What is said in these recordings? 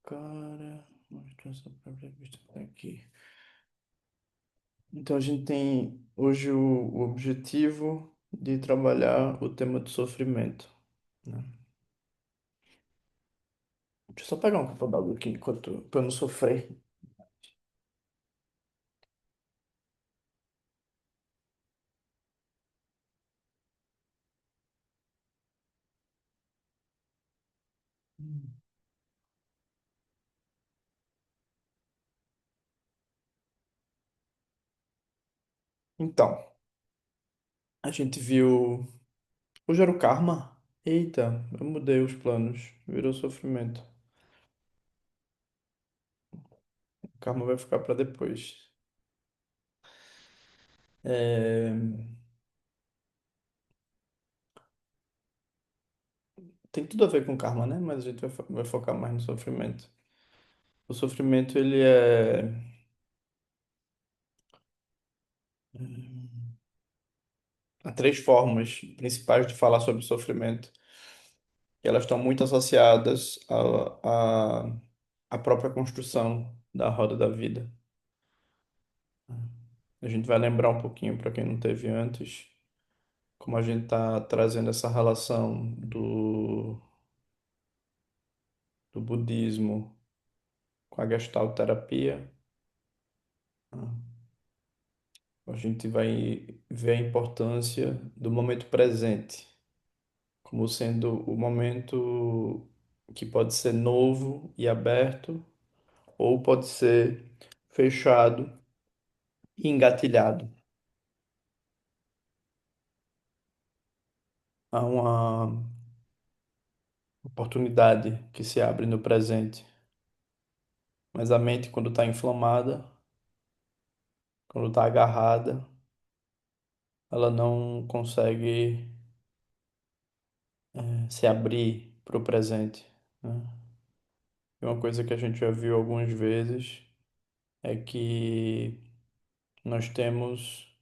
Cara, mostra essa própria vista aqui. Então a gente tem hoje o objetivo de trabalhar o tema do sofrimento, né? Deixa eu só pegar um copo d'água aqui enquanto para eu não sofrer. Então, a gente viu. Hoje era o karma. Eita, eu mudei os planos. Virou sofrimento. O karma vai ficar para depois. É, tem tudo a ver com karma, né? Mas a gente vai focar mais no sofrimento. O sofrimento, ele é. Há três formas principais de falar sobre sofrimento. E elas estão muito associadas à própria construção da roda da vida. A gente vai lembrar um pouquinho para quem não teve antes, como a gente está trazendo essa relação do budismo com a Gestalt terapia. A gente vai ver a importância do momento presente, como sendo o momento que pode ser novo e aberto, ou pode ser fechado e engatilhado. Há uma oportunidade que se abre no presente, mas a mente, quando está inflamada, quando está agarrada, ela não consegue se abrir para o presente, né? E uma coisa que a gente já viu algumas vezes é que nós temos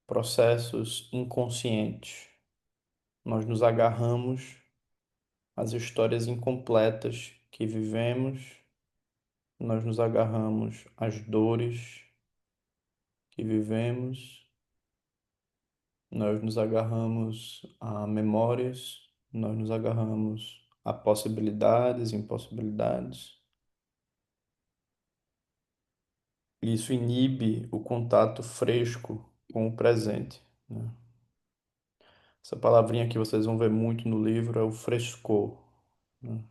processos inconscientes. Nós nos agarramos às histórias incompletas que vivemos, nós nos agarramos às dores que vivemos, nós nos agarramos a memórias, nós nos agarramos a possibilidades, impossibilidades. E isso inibe o contato fresco com o presente, né? Essa palavrinha que vocês vão ver muito no livro é o frescor, né?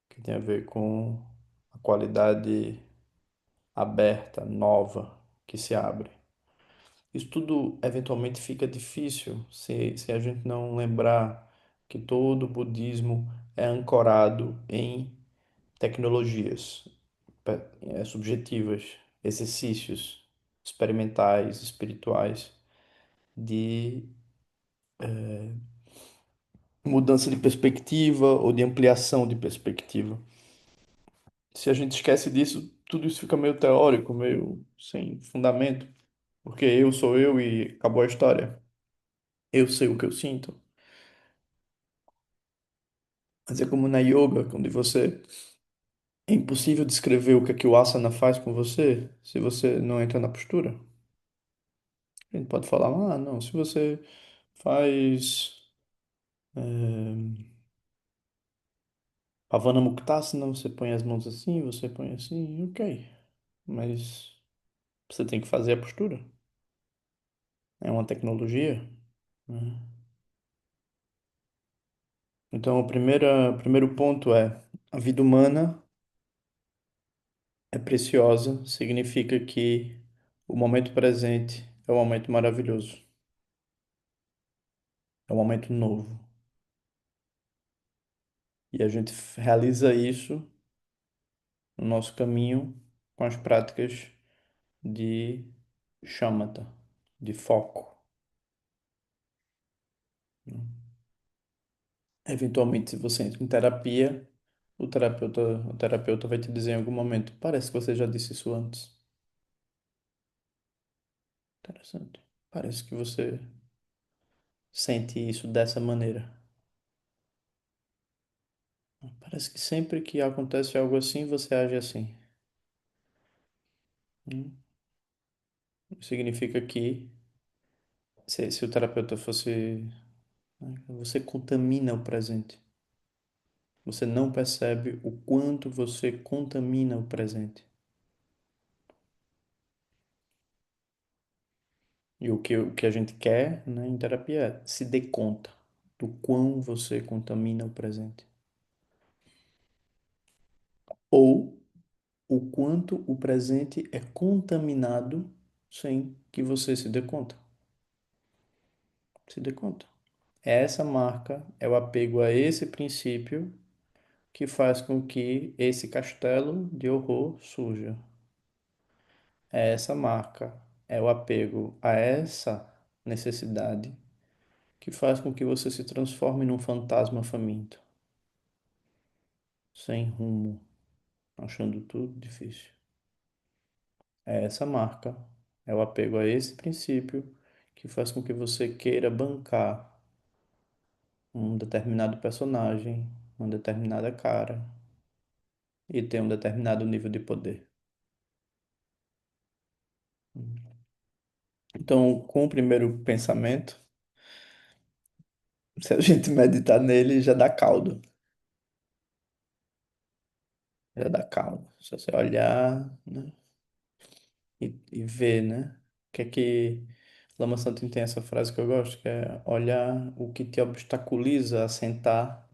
Que tem a ver com a qualidade aberta, nova, que se abre. Isso tudo eventualmente fica difícil se a gente não lembrar que todo o budismo é ancorado em tecnologias subjetivas, exercícios experimentais, espirituais, de mudança de perspectiva ou de ampliação de perspectiva. Se a gente esquece disso, tudo isso fica meio teórico, meio sem fundamento, porque eu sou eu e acabou a história. Eu sei o que eu sinto. Mas é como na yoga, quando você é impossível descrever o que o asana faz com você se você não entra na postura. A gente pode falar, ah, não, se você faz Pavana Muktasana, você põe as mãos assim, você põe assim, ok. Mas você tem que fazer a postura. É uma tecnologia, né? Então, o primeiro ponto é: a vida humana é preciosa, significa que o momento presente é um momento maravilhoso, é um momento novo. E a gente realiza isso no nosso caminho com as práticas de shamatha, de foco, né? Eventualmente, se você entra em terapia, o terapeuta vai te dizer em algum momento, parece que você já disse isso antes. Interessante. Parece que você sente isso dessa maneira. Parece que sempre que acontece algo assim, você age assim. Hum. Significa que se o terapeuta fosse, né, você contamina o presente. Você não percebe o quanto você contamina o presente. E o que a gente quer, né, em terapia é se dê conta do quão você contamina o presente. Ou o quanto o presente é contaminado sem que você se dê conta. Se dê conta. Essa marca é o apego a esse princípio que faz com que esse castelo de horror surja. É essa marca, é o apego a essa necessidade que faz com que você se transforme num fantasma faminto, sem rumo, achando tudo difícil. É essa marca, é o apego a esse princípio que faz com que você queira bancar um determinado personagem, uma determinada cara e ter um determinado nível de poder. Então, com o primeiro pensamento, se a gente meditar nele, já dá caldo. Já dá caldo. Se você olhar, né, e ver, né? O que é que Lama Santin tem essa frase que eu gosto, que é olhar o que te obstaculiza a sentar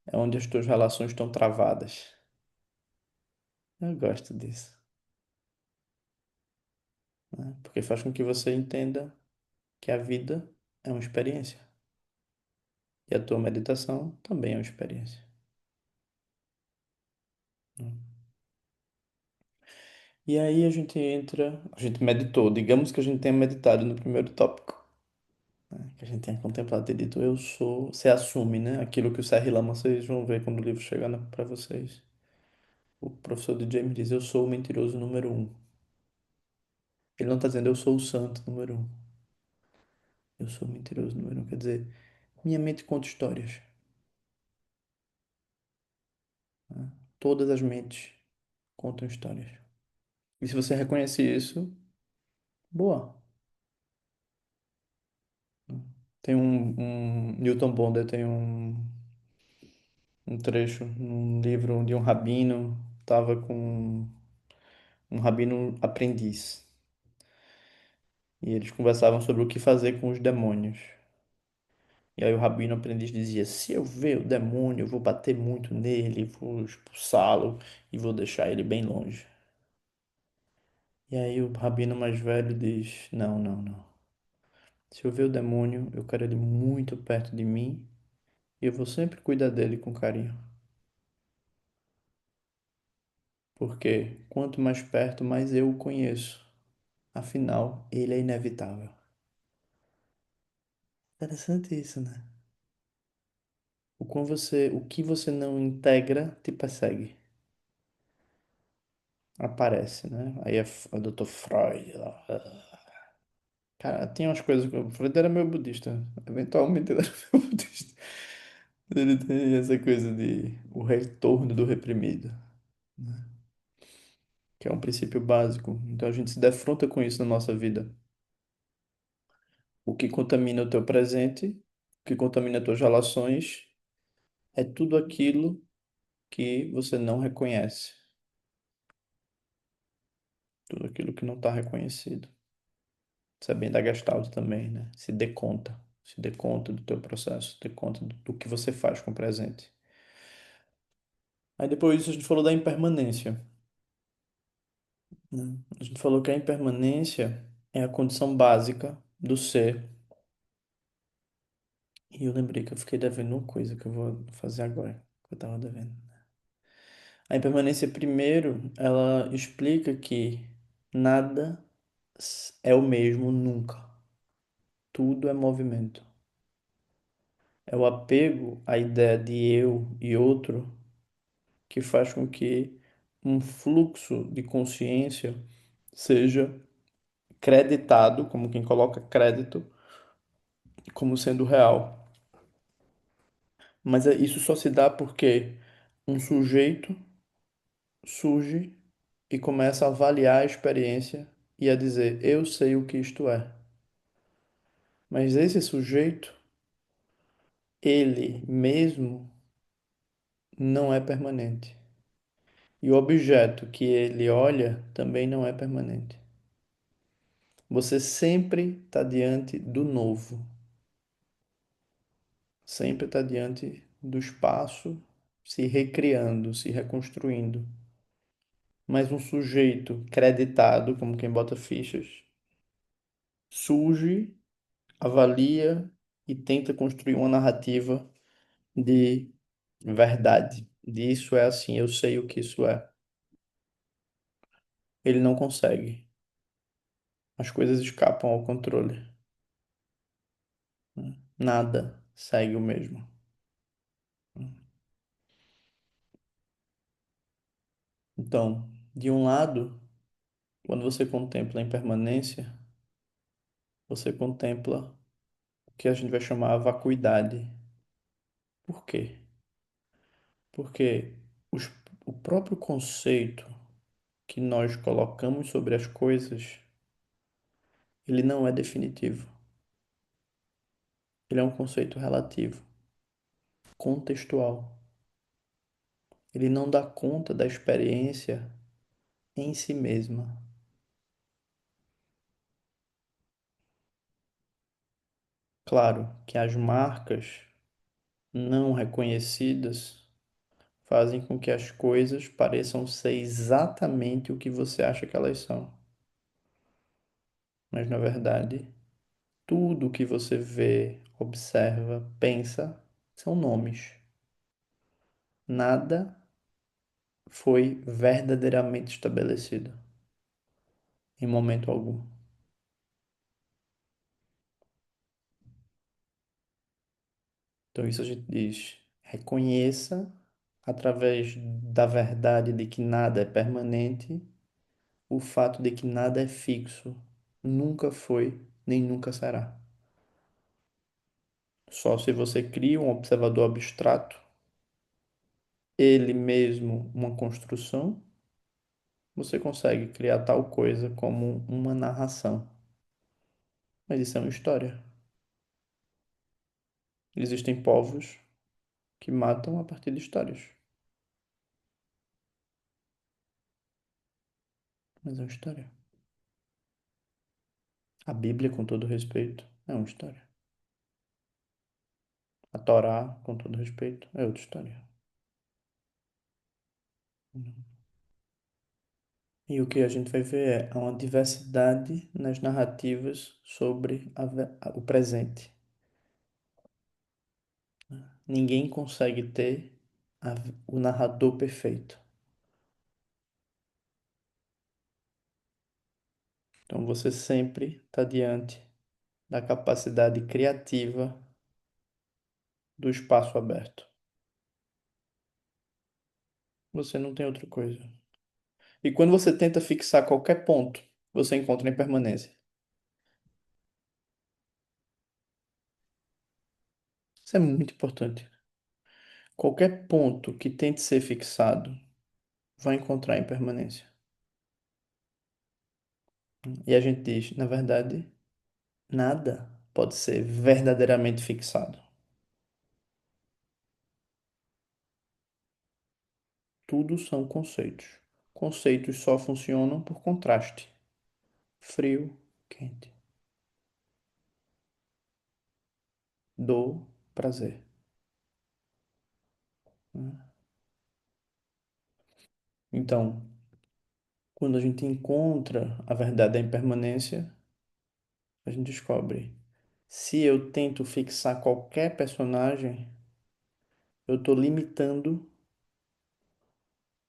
é onde as tuas relações estão travadas. Eu gosto disso, né? Porque faz com que você entenda que a vida é uma experiência. E a tua meditação também é uma experiência, né? E aí a gente entra, a gente meditou, digamos que a gente tenha meditado no primeiro tópico, né? Que a gente tenha contemplado e dito eu sou, você assume, né? Aquilo que o Serri Lama, vocês vão ver quando o livro chegar para vocês. O professor de James diz, eu sou o mentiroso número um. Ele não está dizendo eu sou o santo número um. Eu sou o mentiroso número um. Quer dizer, minha mente conta histórias, né? Todas as mentes contam histórias. E se você reconhece isso, boa. Tem Newton Bonder tem um trecho num livro de um rabino, estava com um rabino aprendiz. E eles conversavam sobre o que fazer com os demônios. E aí o rabino aprendiz dizia: se eu ver o demônio, eu vou bater muito nele, vou expulsá-lo e vou deixar ele bem longe. E aí o rabino mais velho diz: não, não, não. Se eu ver o demônio, eu quero ele muito perto de mim e eu vou sempre cuidar dele com carinho. Porque quanto mais perto, mais eu o conheço. Afinal, ele é inevitável. Interessante isso, né? O que você não integra te persegue. Aparece, né? Aí é o Dr. Freud lá. Cara, tem umas coisas que o Freud era meio budista. Eventualmente ele era meio budista. Ele tem essa coisa de o retorno do reprimido, né? Que é um princípio básico. Então a gente se defronta com isso na nossa vida. O que contamina o teu presente, o que contamina as tuas relações, é tudo aquilo que você não reconhece, tudo aquilo que não está reconhecido. Isso é bem da Gestalt também, né? Se dê conta do teu processo, se dê conta do que você faz com o presente. Aí depois disso a gente falou da impermanência, né? A gente falou que a impermanência é a condição básica do ser. E eu lembrei que eu fiquei devendo uma coisa que eu vou fazer agora, que eu tava devendo. A impermanência, primeiro, ela explica que nada é o mesmo nunca. Tudo é movimento. É o apego à ideia de eu e outro que faz com que um fluxo de consciência seja creditado, como quem coloca crédito, como sendo real. Mas isso só se dá porque um sujeito surge e começa a avaliar a experiência e a dizer, eu sei o que isto é. Mas esse sujeito, ele mesmo não é permanente. E o objeto que ele olha também não é permanente. Você sempre está diante do novo, sempre está diante do espaço se recriando, se reconstruindo. Mas um sujeito creditado, como quem bota fichas, surge, avalia e tenta construir uma narrativa de verdade. De isso é assim, eu sei o que isso é. Ele não consegue. As coisas escapam ao controle. Nada segue o mesmo. Então, de um lado, quando você contempla a impermanência, você contempla o que a gente vai chamar a vacuidade. Por quê? Porque os- o próprio conceito que nós colocamos sobre as coisas, ele não é definitivo. Ele é um conceito relativo, contextual. Ele não dá conta da experiência em si mesma. Claro que as marcas não reconhecidas fazem com que as coisas pareçam ser exatamente o que você acha que elas são. Mas, na verdade, tudo o que você vê, observa, pensa são nomes. Nada foi verdadeiramente estabelecido em momento algum. Então, isso a gente diz: reconheça através da verdade de que nada é permanente, o fato de que nada é fixo, nunca foi nem nunca será. Só se você cria um observador abstrato, ele mesmo uma construção, você consegue criar tal coisa como uma narração. Mas isso é uma história. Existem povos que matam a partir de histórias. Mas é uma história. A Bíblia, com todo respeito, é uma história. A Torá, com todo respeito, é outra história. E o que a gente vai ver é uma diversidade nas narrativas sobre o presente. Ninguém consegue ter o narrador perfeito. Então você sempre está diante da capacidade criativa do espaço aberto. Você não tem outra coisa. E quando você tenta fixar qualquer ponto, você encontra impermanência. Isso é muito importante. Qualquer ponto que tente ser fixado vai encontrar impermanência. E a gente diz, na verdade, nada pode ser verdadeiramente fixado. Tudo são conceitos. Conceitos só funcionam por contraste. Frio, quente. Dor, prazer. Né? Então, quando a gente encontra a verdade da impermanência, a gente descobre. Se eu tento fixar qualquer personagem, eu estou limitando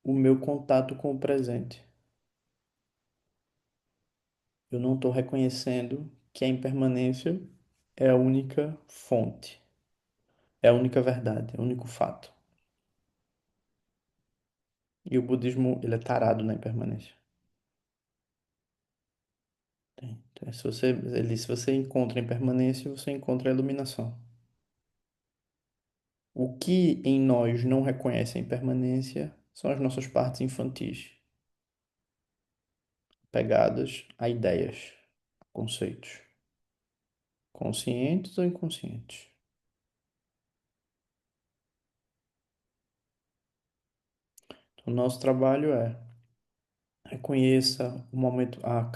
o meu contato com o presente. Eu não estou reconhecendo que a impermanência é a única fonte, é a única verdade, é o único fato. E o budismo, ele é tarado na impermanência. Então, se você encontra a impermanência, você encontra a iluminação. O que em nós não reconhece a impermanência são as nossas partes infantis, pegadas a ideias, a conceitos, conscientes ou inconscientes. O nosso trabalho é reconheça o momento, a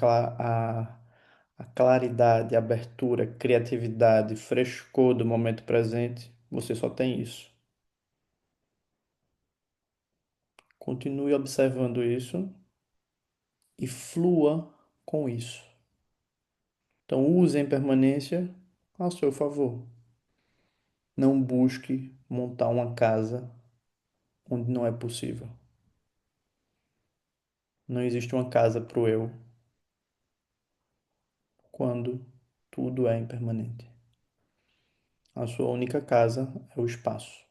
claridade, a abertura, a criatividade, frescor do momento presente. Você só tem isso. Continue observando isso e flua com isso. Então, use a impermanência a seu favor. Não busque montar uma casa onde não é possível. Não existe uma casa para o eu quando tudo é impermanente. A sua única casa é o espaço.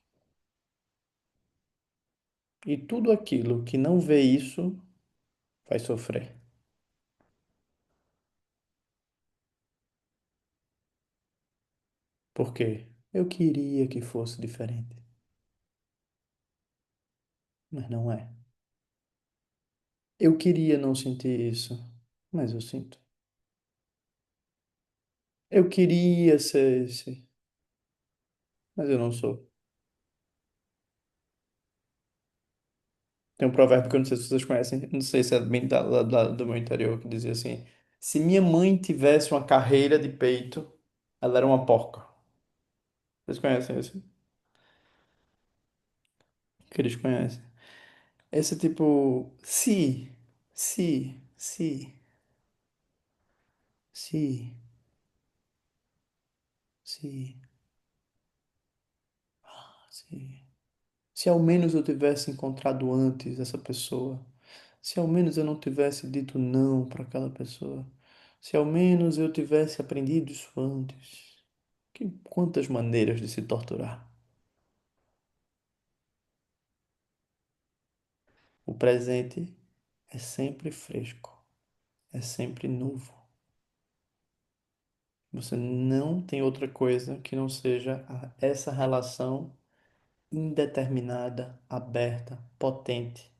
E tudo aquilo que não vê isso vai sofrer. Por quê? Eu queria que fosse diferente, mas não é. Eu queria não sentir isso, mas eu sinto. Eu queria ser esse, mas eu não sou. Tem um provérbio que eu não sei se vocês conhecem, não sei se é bem do meu interior, que dizia assim: se minha mãe tivesse uma carreira de peito, ela era uma porca. Vocês conhecem esse? Que eles conhecem. Esse tipo, se, se, se. Se ao menos eu tivesse encontrado antes essa pessoa. Se ao menos eu não tivesse dito não para aquela pessoa. Se ao menos eu tivesse aprendido isso antes. Quantas maneiras de se torturar. O presente é sempre fresco, é sempre novo. Você não tem outra coisa que não seja essa relação indeterminada, aberta, potente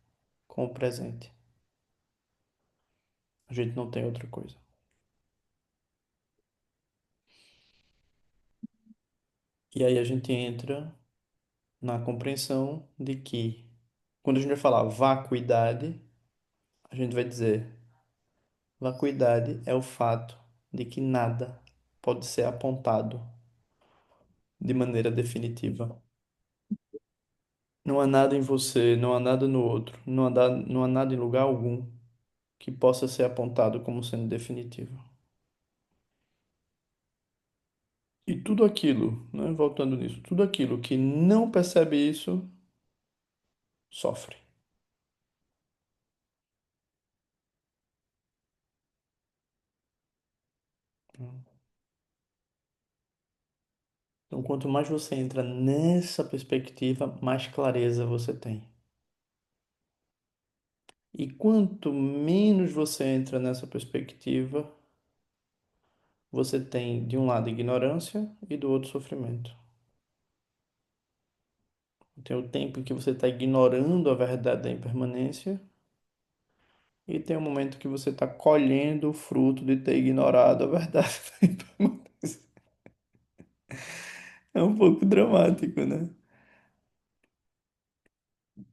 com o presente. A gente não tem outra coisa. E aí a gente entra na compreensão de que, quando a gente vai falar vacuidade, a gente vai dizer: vacuidade é o fato de que nada pode ser apontado de maneira definitiva. Não há nada em você, não há nada no outro, não há nada em lugar algum que possa ser apontado como sendo definitivo. E tudo aquilo, né, voltando nisso, tudo aquilo que não percebe isso, sofre. Então, quanto mais você entra nessa perspectiva, mais clareza você tem. E quanto menos você entra nessa perspectiva, você tem de um lado ignorância e do outro sofrimento. Tem o tempo em que você está ignorando a verdade da impermanência e tem o momento que você está colhendo o fruto de ter ignorado a verdade da impermanência. É um pouco dramático, né?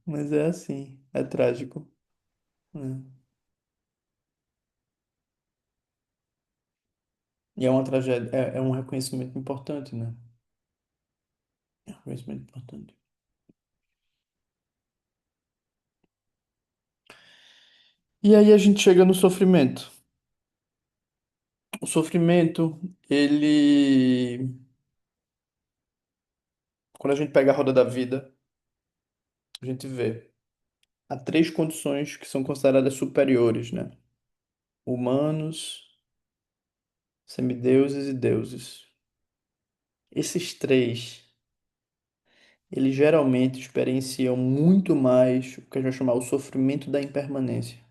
Mas é assim, é trágico, né? E é uma tragédia, é um reconhecimento importante, né? É um reconhecimento importante. E aí a gente chega no sofrimento. O sofrimento, ele, quando a gente pega a roda da vida, a gente vê há três condições que são consideradas superiores, né? Humanos, semideuses e deuses. Esses três, eles geralmente experienciam muito mais o que a gente vai chamar o sofrimento da impermanência.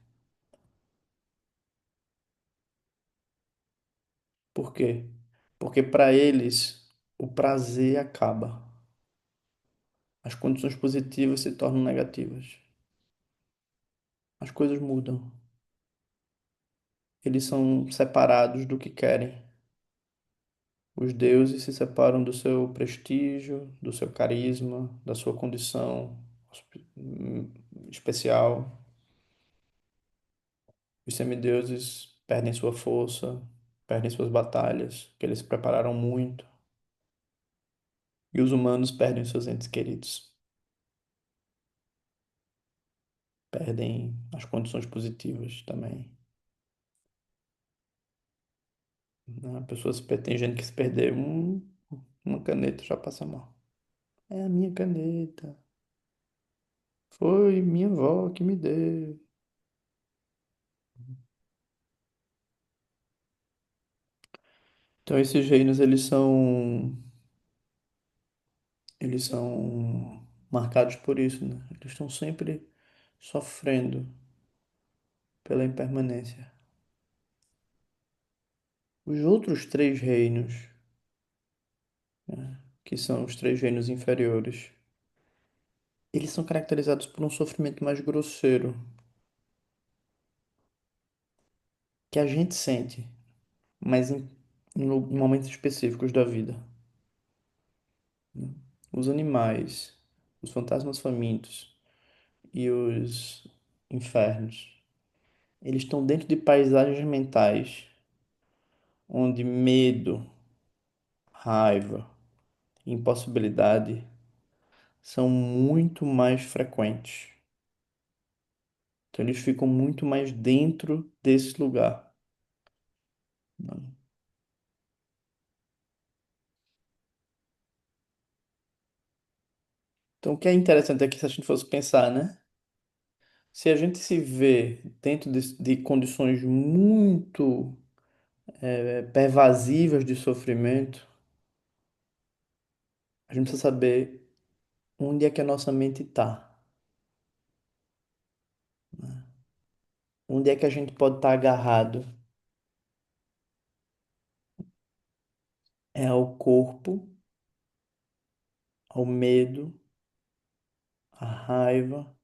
Por quê? Porque para eles o prazer acaba. as condições positivas se tornam negativas. As coisas mudam. Eles são separados do que querem. Os deuses se separam do seu prestígio, do seu carisma, da sua condição especial. Os semideuses perdem sua força, perdem suas batalhas, que eles se prepararam muito. E os humanos perdem seus entes queridos, perdem as condições positivas também. Né? Tem gente que se perder uma caneta já passa mal. É a minha caneta. Foi minha avó que me deu. Então esses reinos eles são marcados por isso, né? Eles estão sempre sofrendo pela impermanência. Os outros três reinos, né, que são os três reinos inferiores, eles são caracterizados por um sofrimento mais grosseiro, que a gente sente, mas em momentos específicos da vida. Né? Os animais, os fantasmas famintos e os infernos, eles estão dentro de paisagens mentais onde medo, raiva e impossibilidade são muito mais frequentes. Então eles ficam muito mais dentro desse lugar. Né? Então o que é interessante aqui, se a gente fosse pensar, né? Se a gente se vê dentro de condições muito pervasivas de sofrimento, a gente precisa saber onde é que a nossa mente está. Onde é que a gente pode estar agarrado? É ao corpo, ao medo, à raiva,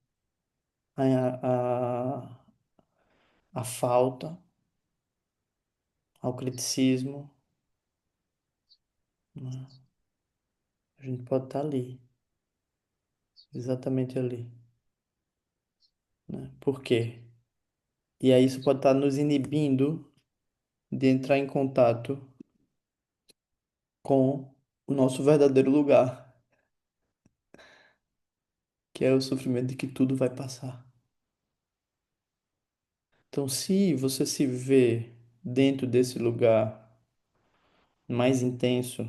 à falta, ao criticismo, né? A gente pode estar ali, exatamente ali, né? Por quê? E aí isso pode estar nos inibindo de entrar em contato com o nosso verdadeiro lugar, que é o sofrimento de que tudo vai passar. Então, se você se vê dentro desse lugar mais intenso,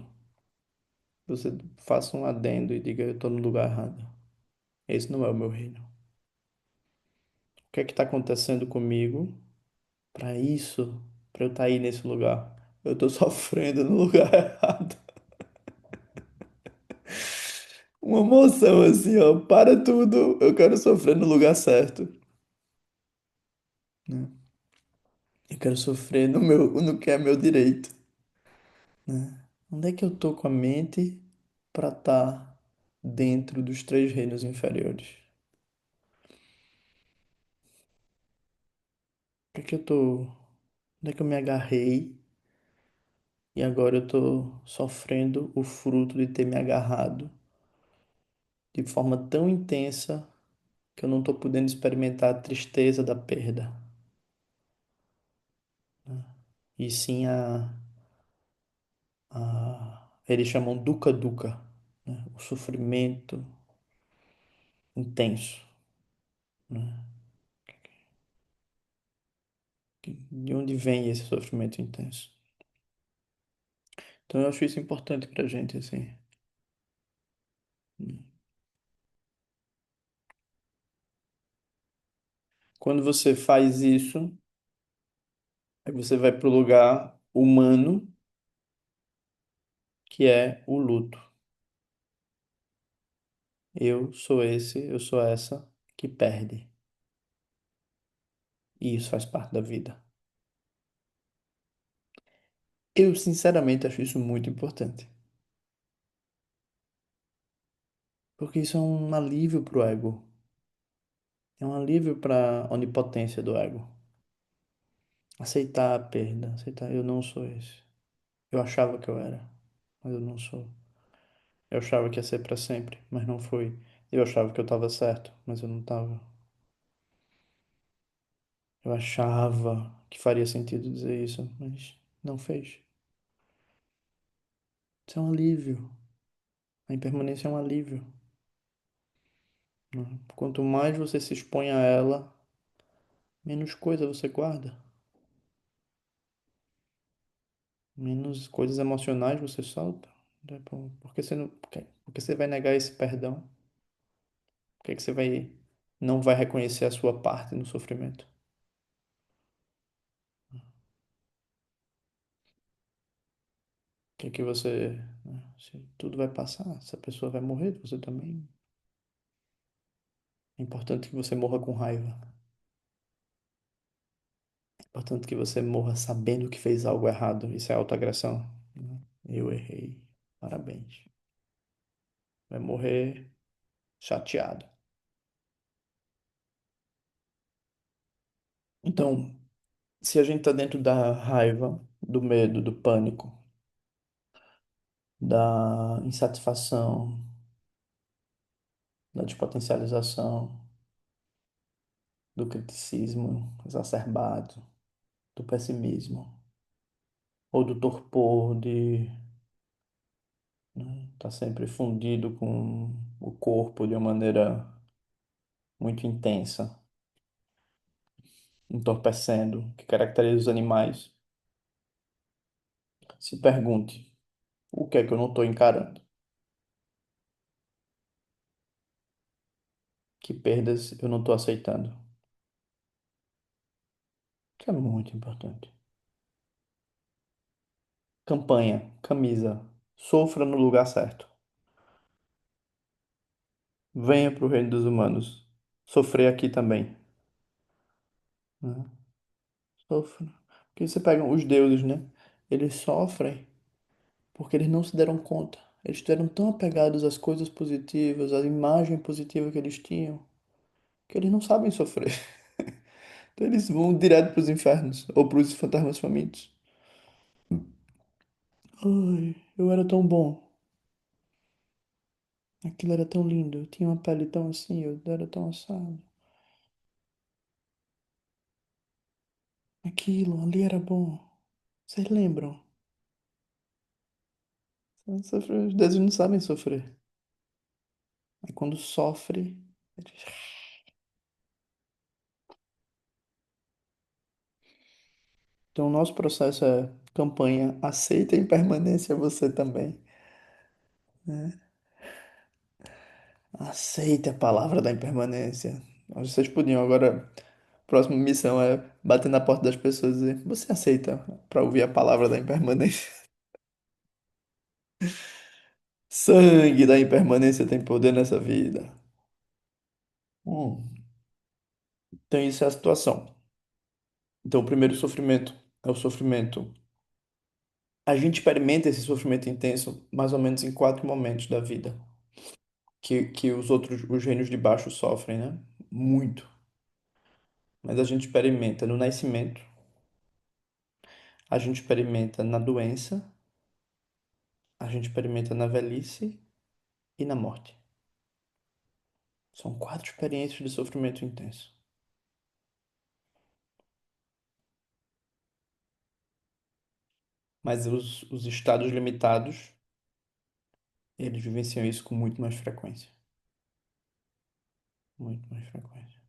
você faça um adendo e diga: eu estou no lugar errado. Esse não é o meu reino. O que é que está acontecendo comigo para isso, para eu estar aí nesse lugar? Eu estou sofrendo no lugar errado. Uma emoção assim, ó, para tudo, eu quero sofrer no lugar certo, né? Eu quero sofrer no que é meu direito, né? Onde é que eu tô com a mente para estar dentro dos três reinos inferiores? Por que que eu tô, onde é que eu me agarrei e agora eu tô sofrendo o fruto de ter me agarrado de forma tão intensa que eu não tô podendo experimentar a tristeza da perda, né? E sim eles chamam dukkha dukkha, né? O sofrimento intenso, né? De onde vem esse sofrimento intenso? Então eu acho isso importante pra gente, assim. Quando você faz isso, aí você vai pro lugar humano, que é o luto. Eu sou esse, eu sou essa que perde. E isso faz parte da vida. Eu, sinceramente, acho isso muito importante. Porque isso é um alívio pro ego. É um alívio para a onipotência do ego. Aceitar a perda, aceitar eu não sou esse. Eu achava que eu era, mas eu não sou. Eu achava que ia ser para sempre, mas não foi. Eu achava que eu estava certo, mas eu não estava. Eu achava que faria sentido dizer isso, mas não fez. Isso é um alívio. A impermanência é um alívio, né? Quanto mais você se expõe a ela, menos coisa você guarda, menos coisas emocionais você solta. Tipo, por que você não, por que você vai negar esse perdão? Por que você não vai reconhecer a sua parte no sofrimento? Que você, né, se tudo vai passar, se a pessoa vai morrer, você também. É importante que você morra com raiva. É importante que você morra sabendo que fez algo errado. Isso é autoagressão, né? Eu errei. Parabéns. Vai morrer chateado. Então, se a gente está dentro da raiva, do medo, do pânico, da insatisfação, da despotencialização, do criticismo exacerbado, do pessimismo, ou do torpor, de tá sempre fundido com o corpo de uma maneira muito intensa, entorpecendo, que caracteriza os animais. Se pergunte, o que é que eu não estou encarando? Que perdas eu não estou aceitando? Isso é muito importante. Campanha, camisa, sofra no lugar certo. Venha para o reino dos humanos. Sofrer aqui também, né? Sofra. Porque você pega os deuses, né? Eles sofrem porque eles não se deram conta. Eles estiveram tão apegados às coisas positivas, à imagem positiva que eles tinham, que eles não sabem sofrer. Então eles vão direto para os infernos ou para os fantasmas famintos. Ai, eu era tão bom. Aquilo era tão lindo. Eu tinha uma pele tão assim, eu era tão assado. Aquilo ali era bom. Vocês lembram? Os deuses não sabem sofrer. Aí quando sofre, eles... Então o nosso processo é campanha, aceita a impermanência você também, né? Aceite a palavra da impermanência. Vocês podiam agora, próxima missão é bater na porta das pessoas e dizer, você aceita para ouvir a palavra da impermanência? Sangue da impermanência tem poder nessa vida. Hum. Então isso é a situação. Então o primeiro sofrimento é o sofrimento. A gente experimenta esse sofrimento intenso mais ou menos em 4 momentos da vida que os outros, os reinos de baixo sofrem, né? Muito. Mas a gente experimenta no nascimento, a gente experimenta na doença, a gente experimenta na velhice e na morte. São 4 experiências de sofrimento intenso. Mas os estados limitados, eles vivenciam isso com muito mais frequência. Muito mais frequência.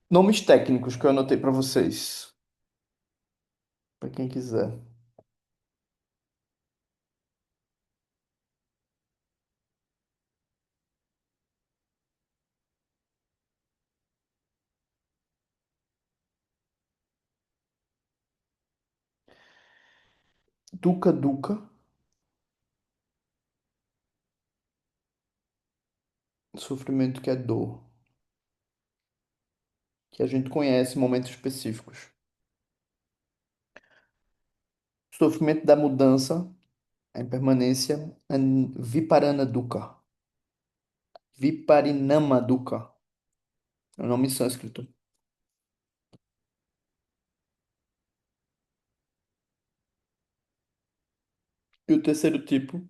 Nomes técnicos que eu anotei para vocês, para quem quiser. Duca Duca, sofrimento que é dor. que a gente conhece em momentos específicos. O sofrimento da mudança, a impermanência, Viparana Dukkha. Viparinama Dukkha. É o nome em sânscrito. E o terceiro tipo,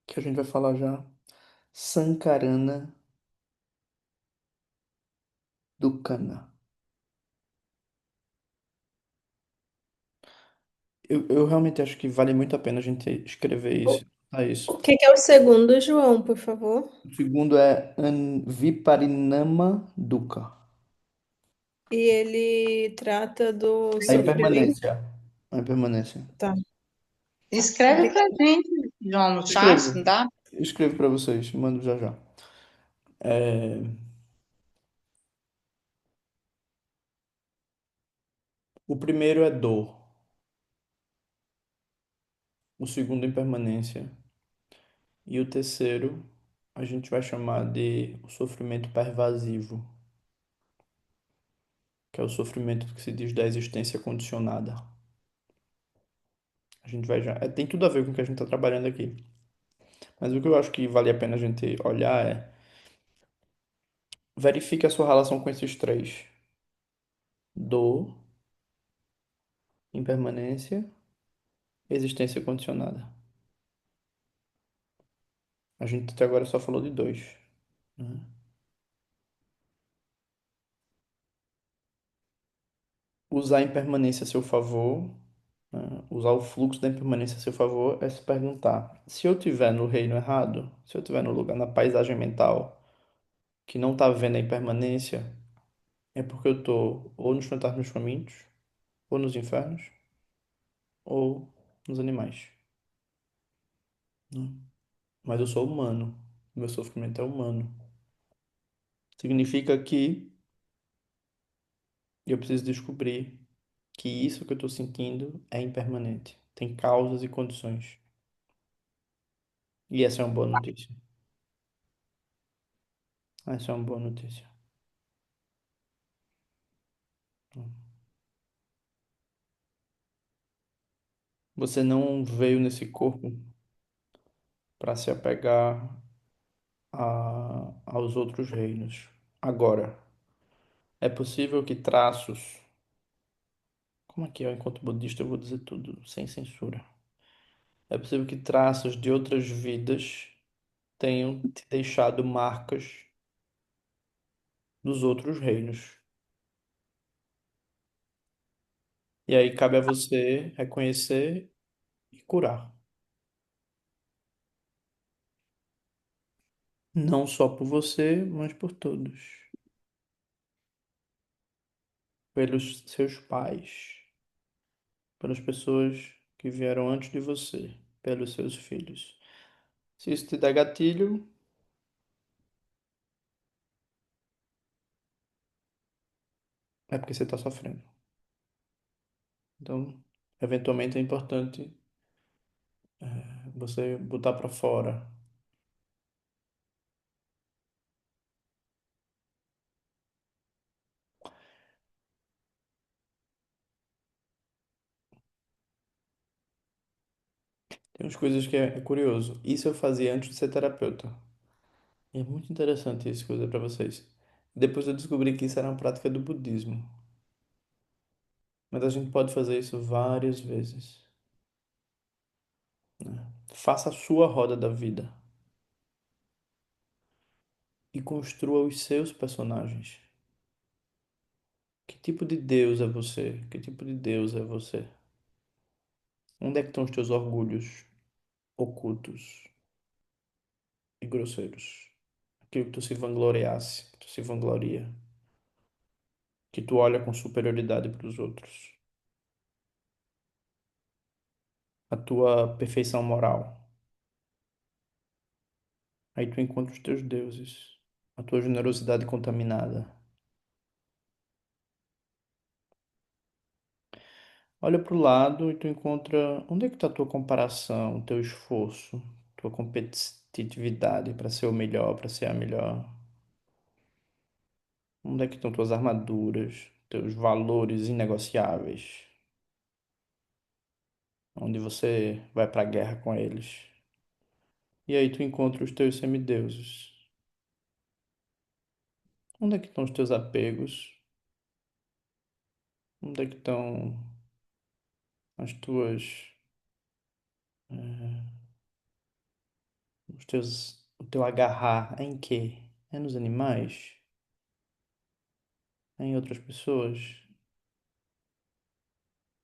que a gente vai falar já, Sankarana Dukkhana. Eu realmente acho que vale muito a pena a gente escrever O, isso. A isso. o que que é o segundo, João, por favor? O segundo é Viparinama Dukkha. E ele trata do A sofrimento. impermanência. A impermanência. Tá. Escreve pra Obrigada. gente, João, no chat, Escrevo. não dá? Escrevo para vocês. Mando já já. É, o primeiro é dor. O segundo, impermanência. E o terceiro, a gente vai chamar de o sofrimento pervasivo, que é o sofrimento que se diz da existência condicionada. A gente vai já. Tem tudo a ver com o que a gente está trabalhando aqui. Mas o que eu acho que vale a pena a gente olhar é verifique a sua relação com esses três: dor, impermanência, existência condicionada. A gente até agora só falou de dois, né? Usar a impermanência a seu favor, né? Usar o fluxo da impermanência a seu favor é se perguntar: se eu estiver no reino errado, se eu estiver no lugar, na paisagem mental, que não está vendo a impermanência, é porque eu estou ou nos fantasmas famintos, ou nos infernos, ou nos animais, né? Mas eu sou humano, meu sofrimento é humano. Significa que eu preciso descobrir que isso que eu estou sentindo é impermanente, tem causas e condições. E essa é uma boa notícia. Essa é uma boa notícia. Você não veio nesse corpo para se apegar aos outros reinos. Agora, é possível que traços. Como é que é? Enquanto budista, eu vou dizer tudo sem censura. É possível que traços de outras vidas tenham te deixado marcas dos outros reinos. E aí cabe a você reconhecer e curar. Não só por você, mas por todos. Pelos seus pais, pelas pessoas que vieram antes de você, pelos seus filhos. Se isso te der gatilho, é porque você está sofrendo. Então, eventualmente é importante você botar para fora. Tem umas coisas que é curioso. Isso eu fazia antes de ser terapeuta. E é muito interessante isso que eu vou dizer para vocês. Depois eu descobri que isso era uma prática do budismo. Mas a gente pode fazer isso várias vezes, né? Faça a sua roda da vida e construa os seus personagens. Que tipo de Deus é você? Que tipo de Deus é você? Onde é que estão os teus orgulhos ocultos e grosseiros? Aquilo que tu se vangloriasse, que tu se vangloria, que tu olha com superioridade para os outros. A tua perfeição moral. Aí tu encontra os teus deuses, a tua generosidade contaminada. Olha para o lado e tu encontra onde é que está a tua comparação, o teu esforço, tua competitividade para ser o melhor, para ser a melhor. Onde é que estão tuas armaduras, teus valores inegociáveis? Onde você vai pra guerra com eles? E aí tu encontra os teus semideuses. Onde é que estão os teus apegos? Onde é que estão as tuas, o teu agarrar é em quê? É nos animais? É em outras pessoas?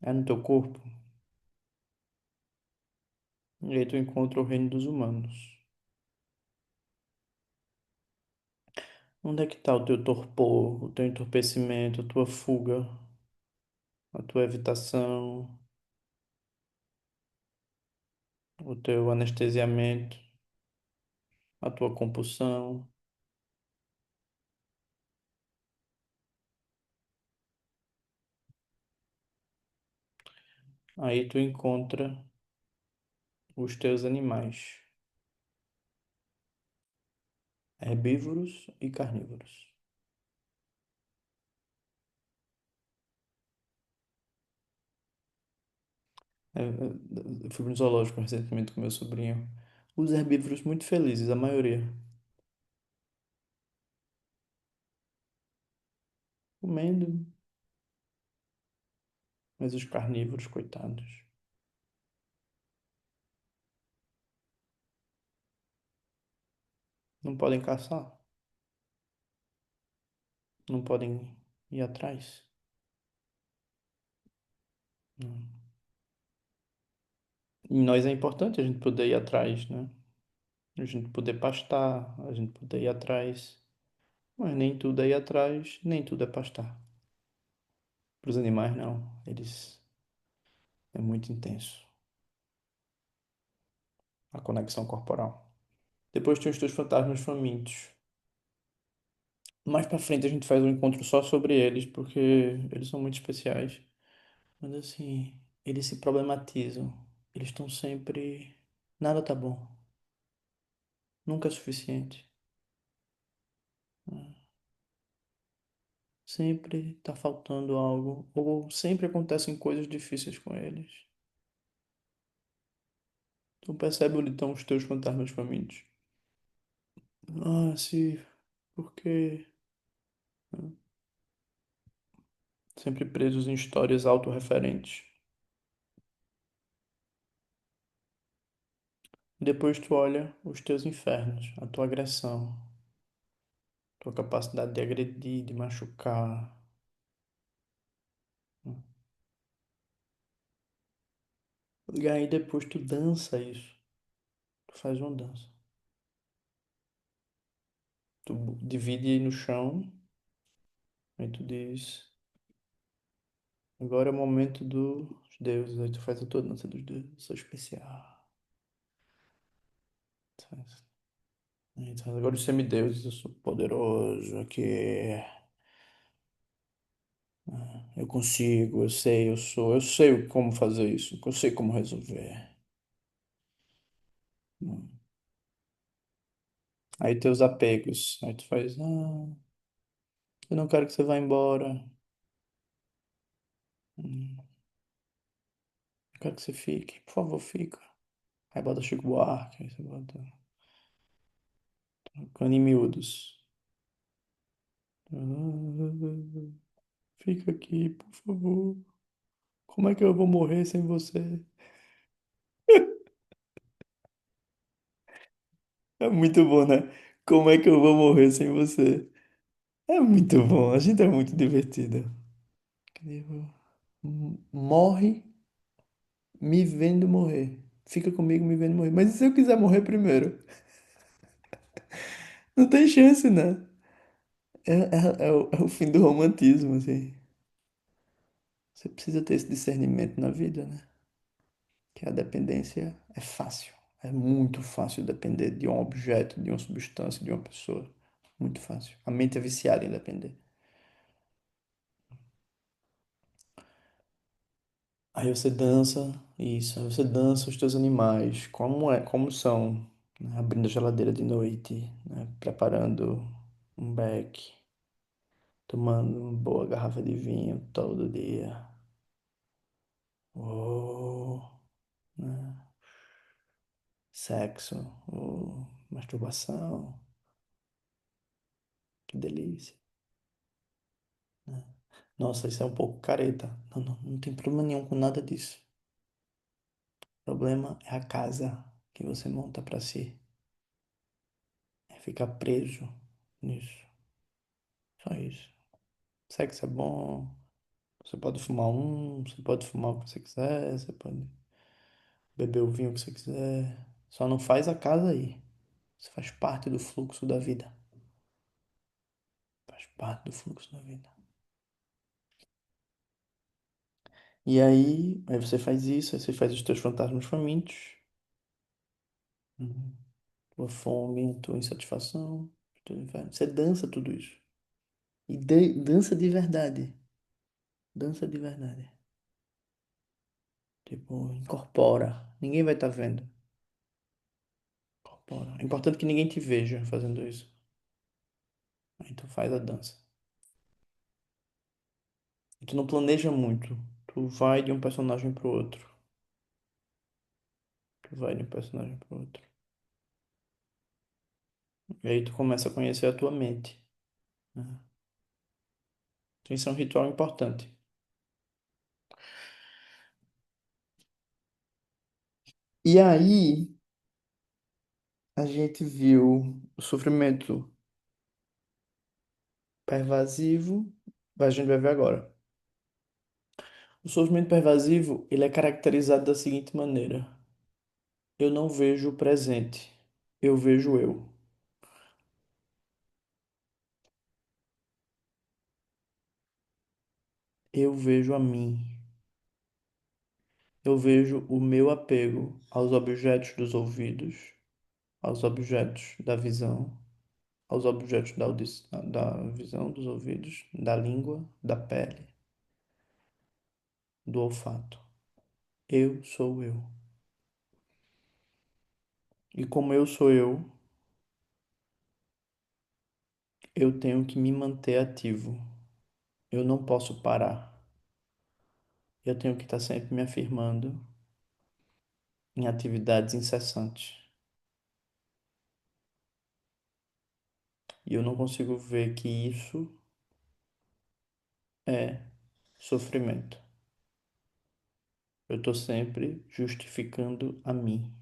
É no teu corpo? E aí tu encontra o reino dos humanos. Onde é que está o teu torpor, o teu entorpecimento, a tua fuga, a tua evitação, o teu anestesiamento, a tua compulsão? Aí tu encontra os teus animais, herbívoros e carnívoros. Eu fui no zoológico recentemente com meu sobrinho. Os herbívoros muito felizes, a maioria. Comendo, mas os carnívoros, coitados, não podem caçar, não podem ir atrás. Não. E nós é importante a gente poder ir atrás, né? A gente poder pastar, a gente poder ir atrás. Mas nem tudo é ir atrás, nem tudo é pastar. Para os animais, não. Eles é muito intenso a conexão corporal. Depois tem os teus fantasmas famintos. Mais pra frente a gente faz um encontro só sobre eles, porque eles são muito especiais. Mas assim, eles se problematizam. Eles estão sempre. Nada tá bom. Nunca é suficiente. Sempre tá faltando algo. Ou sempre acontecem coisas difíceis com eles. Então percebe onde estão os teus fantasmas famintos. Ah, sim. Por quê? Sempre presos em histórias autorreferentes. Depois tu olha os teus infernos, a tua agressão, tua capacidade de agredir, de machucar. E aí depois tu dança isso. Tu faz uma dança. Tu divide no chão, aí tu diz, agora é o momento dos deuses. Aí tu faz a tua dança dos deuses. Eu sou especial. Aí tu faz, agora os semideuses, eu sou poderoso aqui. Eu consigo, eu sei, eu sei como fazer isso, eu sei como resolver. Aí teus apegos, aí tu faz, eu não quero que você vá embora. Eu quero que você fique, por favor, fica. Aí bota Chico Buarque, aí você bota Cani Miúdos. Fica aqui, por favor. Como é que eu vou morrer sem você? É muito bom, né? Como é que eu vou morrer sem você? É muito bom, a gente é muito divertida. Morre me vendo morrer. Fica comigo me vendo morrer. Mas e se eu quiser morrer primeiro? Não tem chance, né? É o fim do romantismo, assim. Você precisa ter esse discernimento na vida, né? Que a dependência é fácil. É muito fácil depender de um objeto, de uma substância, de uma pessoa. Muito fácil. A mente é viciada em depender. Aí você dança, isso, aí você dança os teus animais, como são, né? Abrindo a geladeira de noite, né? Preparando um beck, tomando uma boa garrafa de vinho todo dia. Oh, né? Sexo, oh, masturbação, que delícia, né? Nossa, isso é um pouco careta. Não, não, não tem problema nenhum com nada disso. O problema é a casa que você monta pra si. É ficar preso nisso. Só isso. Sexo é bom. Você pode fumar você pode fumar o que você quiser, você pode beber o vinho que você quiser. Só não faz a casa aí. Isso faz parte do fluxo da vida. Faz parte do fluxo da vida. E aí você faz isso, aí você faz os teus fantasmas famintos, uhum, tua fome, tua insatisfação, tua inveja. Você dança tudo isso. E dança de verdade. Dança de verdade. Tipo, incorpora. Ninguém vai estar vendo. Incorpora. É importante que ninguém te veja fazendo isso. Aí tu faz a dança. E tu não planeja muito. Tu vai de um personagem pro outro. Tu vai de um personagem pro outro. E aí tu começa a conhecer a tua mente, né? Então isso é um ritual importante. E aí a gente viu o sofrimento pervasivo. A gente vai ver agora. O sofrimento pervasivo, ele é caracterizado da seguinte maneira: eu não vejo o presente, eu vejo eu. Eu vejo a mim. Eu vejo o meu apego aos objetos dos ouvidos, aos objetos da visão, aos objetos da visão, dos ouvidos, da língua, da pele, do olfato. Eu sou eu. E como eu sou eu tenho que me manter ativo. Eu não posso parar. Eu tenho que estar sempre me afirmando em atividades incessantes. E eu não consigo ver que isso é sofrimento. Eu estou sempre justificando a mim.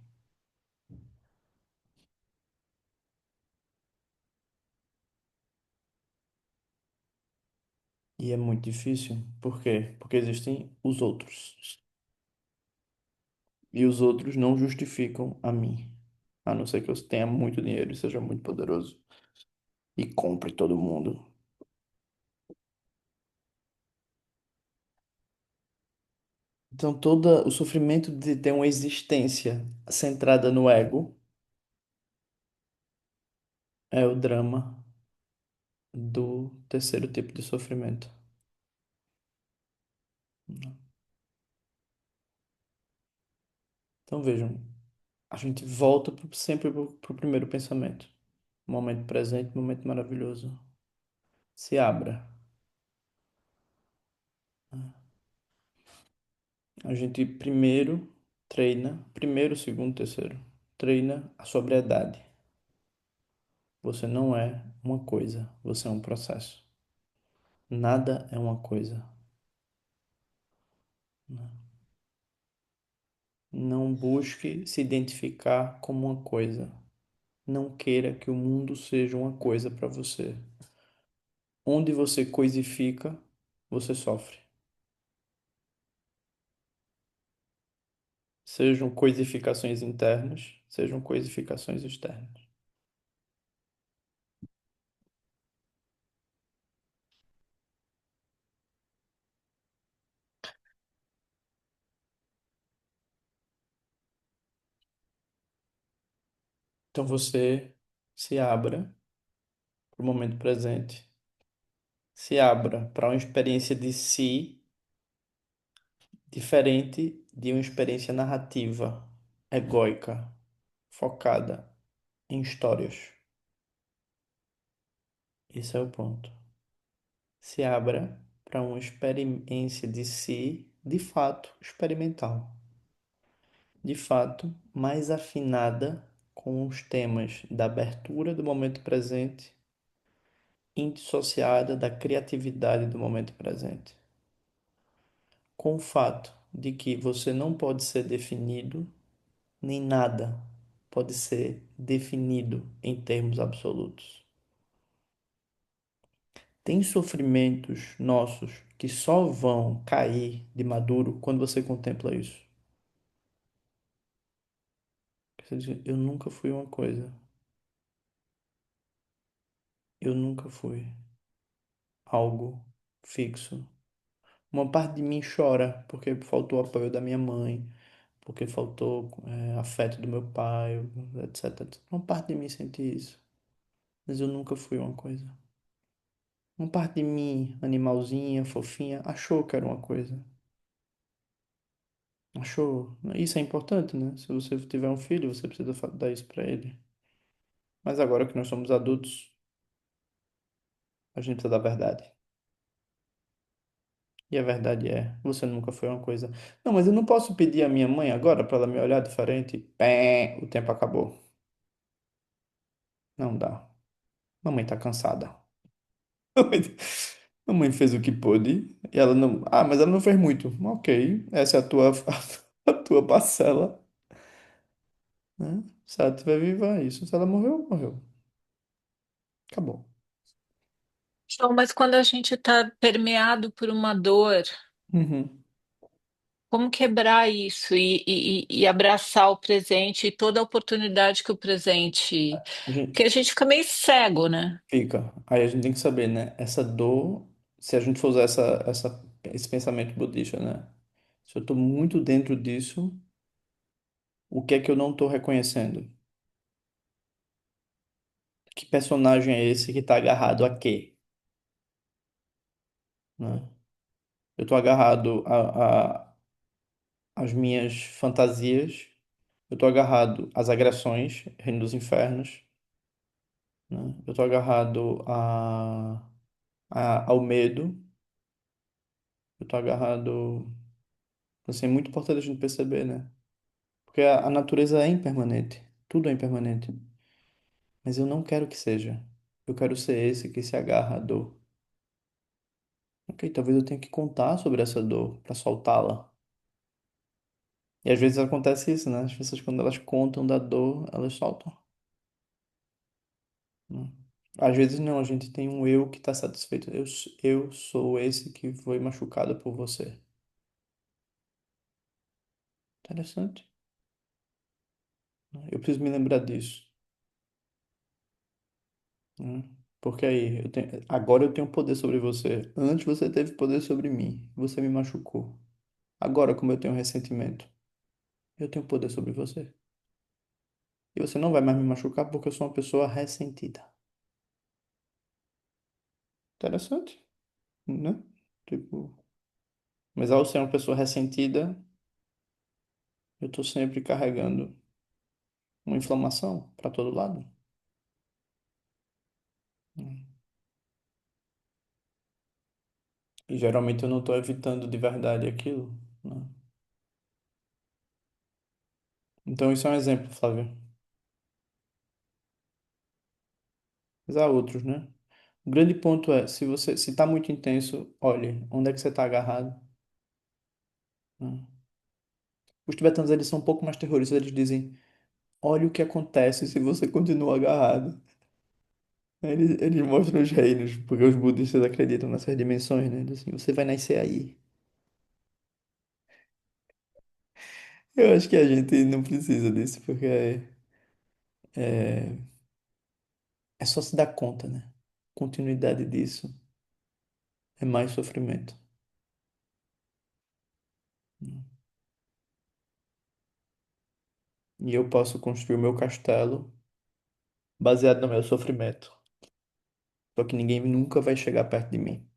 E é muito difícil. Por quê? Porque existem os outros. E os outros não justificam a mim. A não ser que eu tenha muito dinheiro e seja muito poderoso. E compre todo mundo. Então, todo o sofrimento de ter uma existência centrada no ego é o drama do terceiro tipo de sofrimento. Então, vejam, a gente volta sempre para o primeiro pensamento. Momento presente, momento maravilhoso. Se abra. A gente primeiro treina, primeiro, segundo, terceiro, treina a sobriedade. Você não é uma coisa, você é um processo. Nada é uma coisa. Não busque se identificar como uma coisa. Não queira que o mundo seja uma coisa para você. Onde você coisifica, você sofre. Sejam coisificações internas, sejam coisificações externas. Então você se abra para o momento presente, se abra para uma experiência de si diferente de uma experiência narrativa, egóica, focada em histórias. Esse é o ponto. se abra para uma experiência de si, de fato, experimental, de fato, mais afinada com os temas da abertura do momento presente, indissociada da criatividade do momento presente, com o fato de que você não pode ser definido, nem nada pode ser definido em termos absolutos. Tem sofrimentos nossos que só vão cair de maduro quando você contempla isso. Você diz, eu nunca fui uma coisa. Eu nunca fui algo fixo. Uma parte de mim chora porque faltou o apoio da minha mãe, porque faltou afeto do meu pai, etc. Uma parte de mim sente isso. Mas eu nunca fui uma coisa. Uma parte de mim, animalzinha, fofinha, achou que era uma coisa. Achou. Isso é importante, né? Se você tiver um filho, você precisa dar isso pra ele. Mas agora que nós somos adultos, a gente precisa da verdade. E a verdade é, você nunca foi uma coisa. Não, mas eu não posso pedir à minha mãe agora para ela me olhar diferente. Pé, o tempo acabou. Não dá. Mamãe tá cansada. Mamãe fez o que pôde e ela não. Ah, mas ela não fez muito. Ok, essa é a tua, a tua parcela, né? Se ela estiver viva, é isso. Se ela morreu, morreu. Acabou. João, mas quando a gente está permeado por uma dor, Uhum. como quebrar isso e abraçar o presente e toda a oportunidade que o presente. A gente Porque a gente fica meio cego, né? fica. Aí a gente tem que saber, né? Essa dor, se a gente for usar esse pensamento budista, né? Se eu tô muito dentro disso, o que é que eu não tô reconhecendo? Que personagem é esse que tá agarrado a quê? Né? Eu tô agarrado às minhas fantasias, eu tô agarrado às agressões, reino dos infernos, né? Eu tô agarrado ao medo, eu tô agarrado. Assim, é muito importante a gente perceber, né? Porque a natureza é impermanente, tudo é impermanente. Mas eu não quero que seja. Eu quero ser esse que se agarra à dor. Ok, talvez eu tenha que contar sobre essa dor para soltá-la. E às vezes acontece isso, né? As pessoas, quando elas contam da dor, elas soltam, né? Às vezes não, a gente tem um eu que está satisfeito. Eu sou esse que foi machucado por você. Interessante, né? Eu preciso me lembrar disso, né? Porque aí, agora eu tenho poder sobre você. Antes você teve poder sobre mim. Você me machucou. Agora, como eu tenho ressentimento, eu tenho poder sobre você. E você não vai mais me machucar porque eu sou uma pessoa ressentida. Interessante, né? Tipo, mas ao ser uma pessoa ressentida, eu tô sempre carregando uma inflamação para todo lado, né? E geralmente eu não tô evitando de verdade aquilo, né? Então isso é um exemplo, Flávio. Mas há outros, né? O grande ponto é, se tá muito intenso, olhe, onde é que você tá agarrado, né? Os tibetanos, eles são um pouco mais terroristas, eles dizem, olha o que acontece se você continua agarrado. Eles mostram os reinos, porque os budistas acreditam nessas dimensões, né? Assim, você vai nascer aí. Eu acho que a gente não precisa disso, porque é, é só se dar conta, né? Continuidade disso é mais sofrimento. E eu posso construir o meu castelo baseado no meu sofrimento. Só que ninguém nunca vai chegar perto de mim.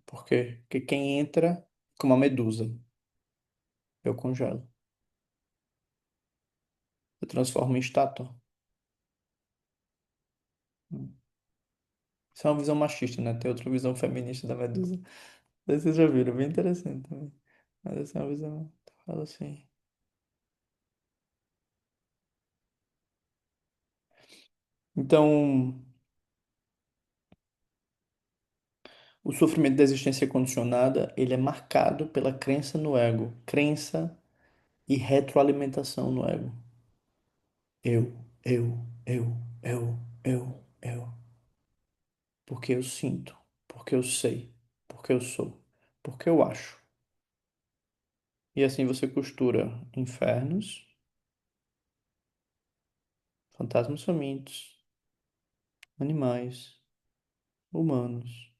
Por quê? Porque quem entra como uma medusa, eu congelo. Eu transformo em estátua. Isso é uma visão machista, né? Tem outra visão feminista da Medusa. Não sei se vocês já viram, bem interessante também. Mas essa é uma visão. Fala assim. Então, o sofrimento da existência condicionada, ele é marcado pela crença no ego. Crença e retroalimentação no ego. Eu, eu, eu, eu. Porque eu sinto, porque eu sei, porque eu sou, porque eu acho. E assim você costura infernos, fantasmas famintos, animais, humanos,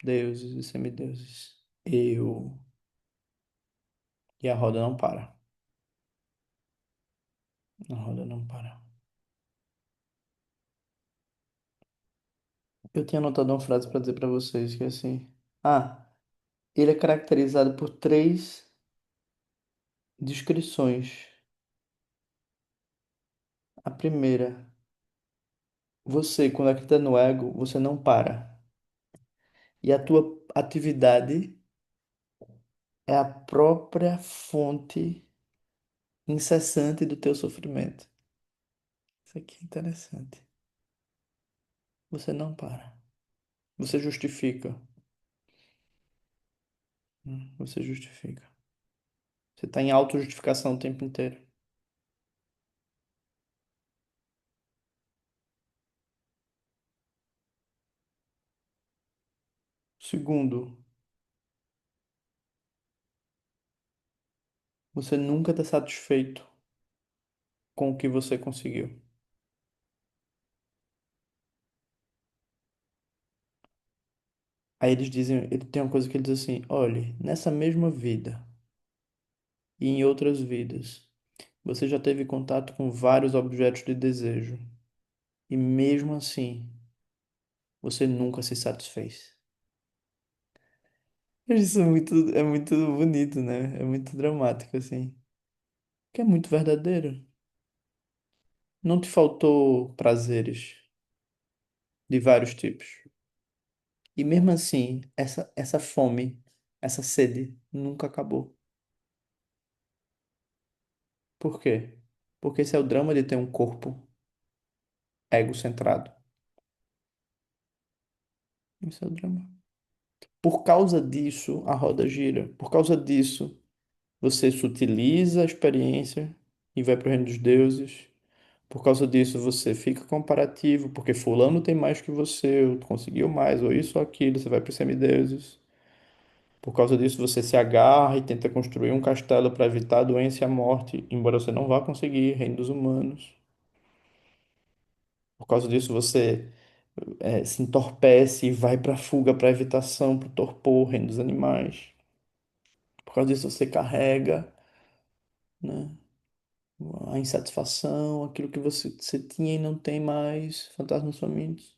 deuses e semideuses. Eu. E a roda não para. A roda não para. Eu tinha anotado uma frase para dizer para vocês que é assim. Ah, ele é caracterizado por três descrições. A primeira, você, quando acredita no ego, você não para. E a tua atividade é a própria fonte incessante do teu sofrimento. Isso aqui é interessante. Você não para. Você justifica. Você justifica. Você está em autojustificação o tempo inteiro. Segundo, você nunca está satisfeito com o que você conseguiu. Aí eles dizem, ele tem uma coisa que ele diz assim: olhe, nessa mesma vida e em outras vidas, você já teve contato com vários objetos de desejo. E mesmo assim, você nunca se satisfez. Isso é muito bonito, né? É muito dramático, assim. Que é muito verdadeiro. Não te faltou prazeres de vários tipos. E mesmo assim, essa fome, essa sede nunca acabou. Por quê? Porque esse é o drama de ter um corpo egocentrado. Esse é o drama. Por causa disso, a roda gira. Por causa disso, você sutiliza a experiência e vai para o reino dos deuses. Por causa disso, você fica comparativo, porque fulano tem mais que você, ou conseguiu mais, ou isso ou aquilo, você vai para os semideuses. Por causa disso, você se agarra e tenta construir um castelo para evitar a doença e a morte, embora você não vá conseguir, reino dos humanos. Por causa disso, você se entorpece e vai para a fuga, para a evitação, para o torpor, reino dos animais. Por causa disso, você carrega, né, a insatisfação, aquilo que você tinha e não tem mais, fantasmas famintos.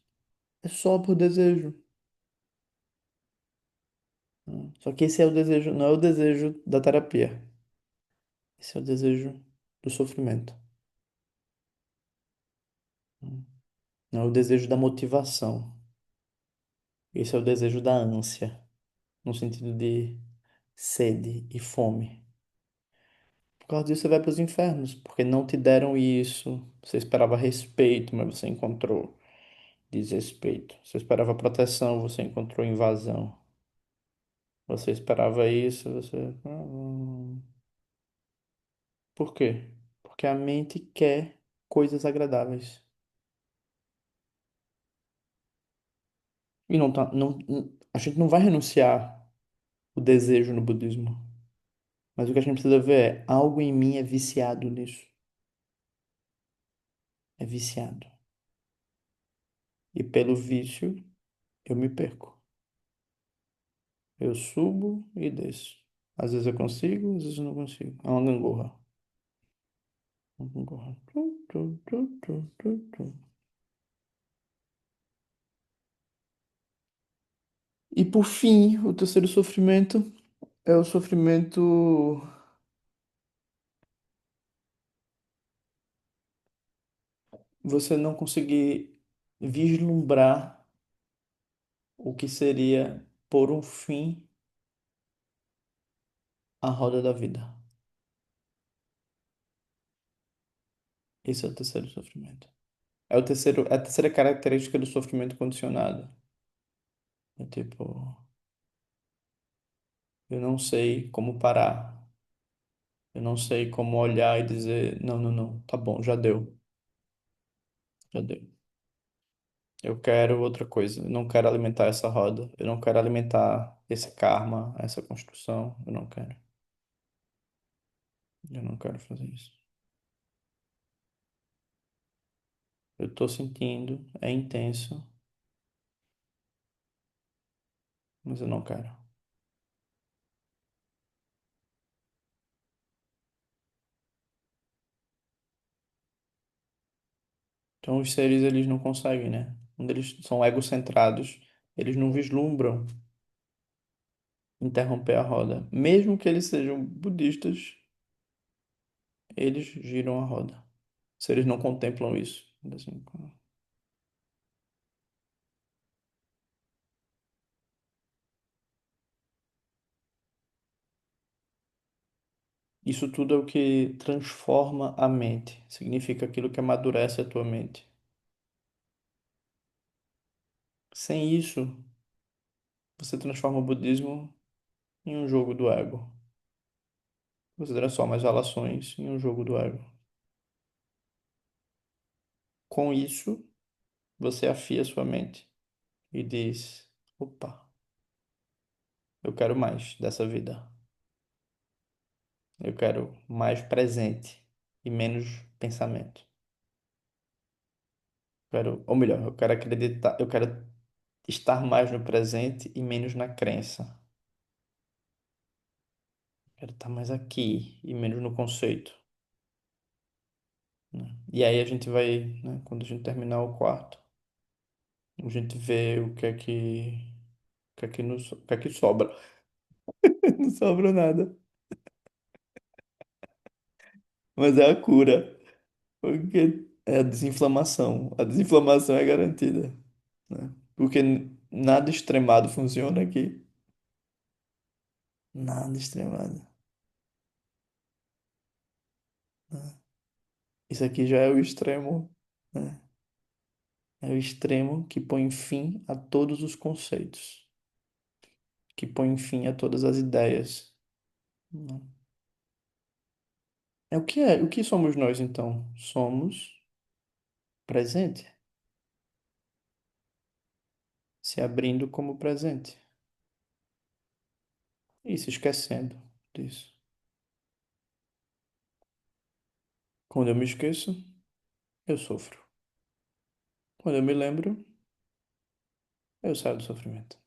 É só por desejo. Né? Só que esse é o desejo, não é o desejo da terapia. Esse é o desejo do sofrimento. Né? Não é o desejo da motivação. Esse é o desejo da ânsia, no sentido de sede e fome. Por causa disso, você vai para os infernos, porque não te deram isso. Você esperava respeito, mas você encontrou desrespeito. Você esperava proteção, você encontrou invasão. Você esperava isso, você. Por quê? Porque a mente quer coisas agradáveis. E não tá, a gente não vai renunciar o desejo no budismo. Mas o que a gente precisa ver é algo em mim é viciado nisso. É viciado. E pelo vício, eu me perco. Eu subo e desço. Às vezes eu consigo, às vezes eu não consigo. É uma gangorra. Uma gangorra. Tu. E por fim, o terceiro sofrimento é o sofrimento. Você não conseguir. vislumbrar o que seria pôr um fim à roda da vida. Esse é o terceiro sofrimento. É a terceira característica do sofrimento condicionado. É tipo, eu não sei como parar. Eu não sei como olhar e dizer, não, não, não, tá bom, já deu, já deu. Eu quero outra coisa. Eu não quero alimentar essa roda. Eu não quero alimentar esse karma, essa construção. Eu não quero. Eu não quero fazer isso. Eu tô sentindo, é intenso, mas eu não quero. Então os seres eles não conseguem, né? Quando eles são egocentrados, eles não vislumbram interromper a roda. Mesmo que eles sejam budistas, eles giram a roda. Se eles não contemplam isso. Assim, isso tudo é o que transforma a mente. Significa aquilo que amadurece a tua mente. Sem isso, você transforma o budismo em um jogo do ego. Você transforma as relações em um jogo do ego. Com isso, você afia sua mente e diz: opa, eu quero mais dessa vida. Eu quero mais presente e menos pensamento. Ou melhor, eu quero acreditar, eu quero estar mais no presente e menos na crença. Eu quero estar mais aqui e menos no conceito, né? E aí a gente vai, né, quando a gente terminar o quarto, a gente vê o que é que sobra. Não sobra nada. Mas é a cura. Porque é a desinflamação. A desinflamação é garantida, né? Porque nada extremado funciona aqui. Nada extremado, né? Isso aqui já é o extremo, né? É o extremo que põe fim a todos os conceitos, que põe fim a todas as ideias, né? O que somos nós então? Somos presente, se abrindo como presente e se esquecendo disso. Quando eu me esqueço, eu sofro. Quando eu me lembro, eu saio do sofrimento,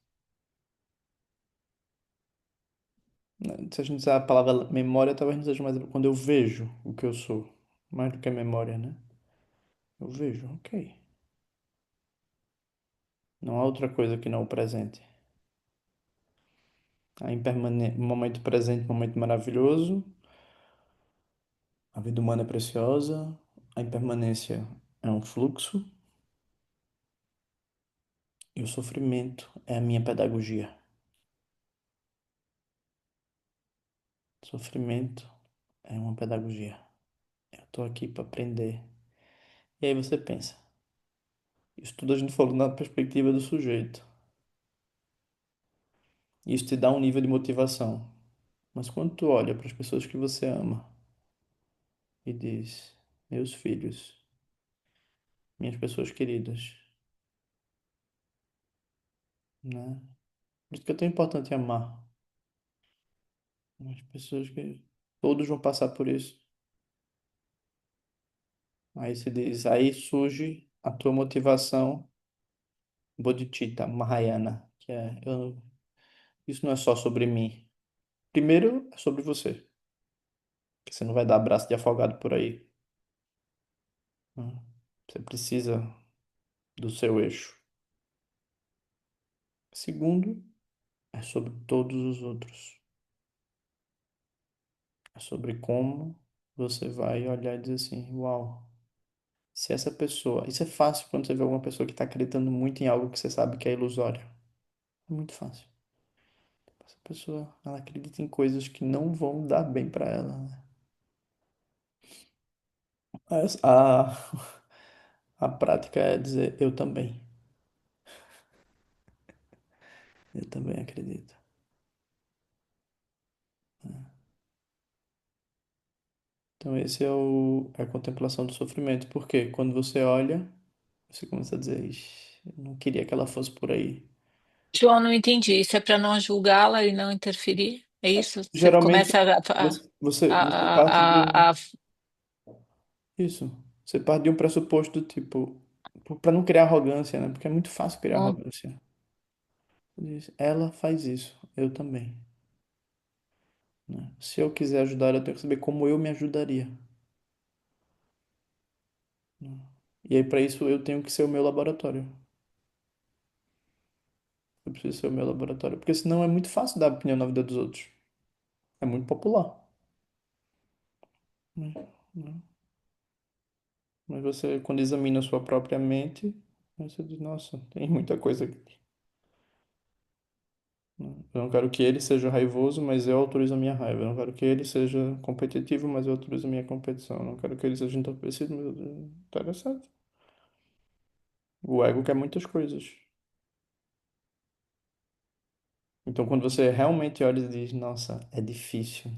né? Se a gente usar a palavra memória, talvez não seja mais quando eu vejo o que eu sou, mais do que memória, né? Eu vejo, ok. Não há outra coisa que não o presente. Há momento presente, momento maravilhoso. A vida humana é preciosa. A impermanência é um fluxo. E o sofrimento é a minha pedagogia. Sofrimento é uma pedagogia. Eu estou aqui para aprender. E aí você pensa. Isso tudo a gente falou na perspectiva do sujeito. Isso te dá um nível de motivação. Mas quando tu olha para as pessoas que você ama e diz, meus filhos, minhas pessoas queridas, né? Por isso que é tão importante amar. As pessoas que todos vão passar por isso. Aí se diz, aí surge a tua motivação bodhicitta, Mahayana, que é isso não é só sobre mim. Primeiro é sobre você, que você não vai dar abraço de afogado por aí, né? Você precisa do seu eixo. Segundo, é sobre todos os outros. É sobre como você vai olhar e dizer assim, uau, Se essa pessoa. Isso é fácil quando você vê alguma pessoa que está acreditando muito em algo que você sabe que é ilusório. É muito fácil. Essa pessoa, ela acredita em coisas que não vão dar bem para ela, né? A prática é dizer eu também. Eu também acredito. Então, esse é a contemplação do sofrimento. Porque quando você olha, você começa a dizer, "Ixi, eu não queria que ela fosse por aí." João, não entendi. Isso é para não julgá-la e não interferir? É isso? Você Geralmente, começa você parte de um. a... Isso. Você parte de um pressuposto do tipo. Para não criar arrogância, né? Porque é muito fácil criar arrogância. Diz, ela faz isso, eu também, né? Se eu quiser ajudar, eu tenho que saber como eu me ajudaria, né? E aí, para isso, eu tenho que ser o meu laboratório. Eu preciso ser o meu laboratório. Porque senão é muito fácil dar opinião na vida dos outros. É muito popular, né? Né? Mas você, quando examina a sua própria mente, você diz, nossa, tem muita coisa aqui, né? Eu não quero que ele seja raivoso, mas eu autorizo a minha raiva. Eu não quero que ele seja competitivo, mas eu autorizo a minha competição. Eu não quero que ele seja entorpecido, mas eu... Interessante. O ego quer muitas coisas. Então, quando você realmente olha e diz, nossa, é difícil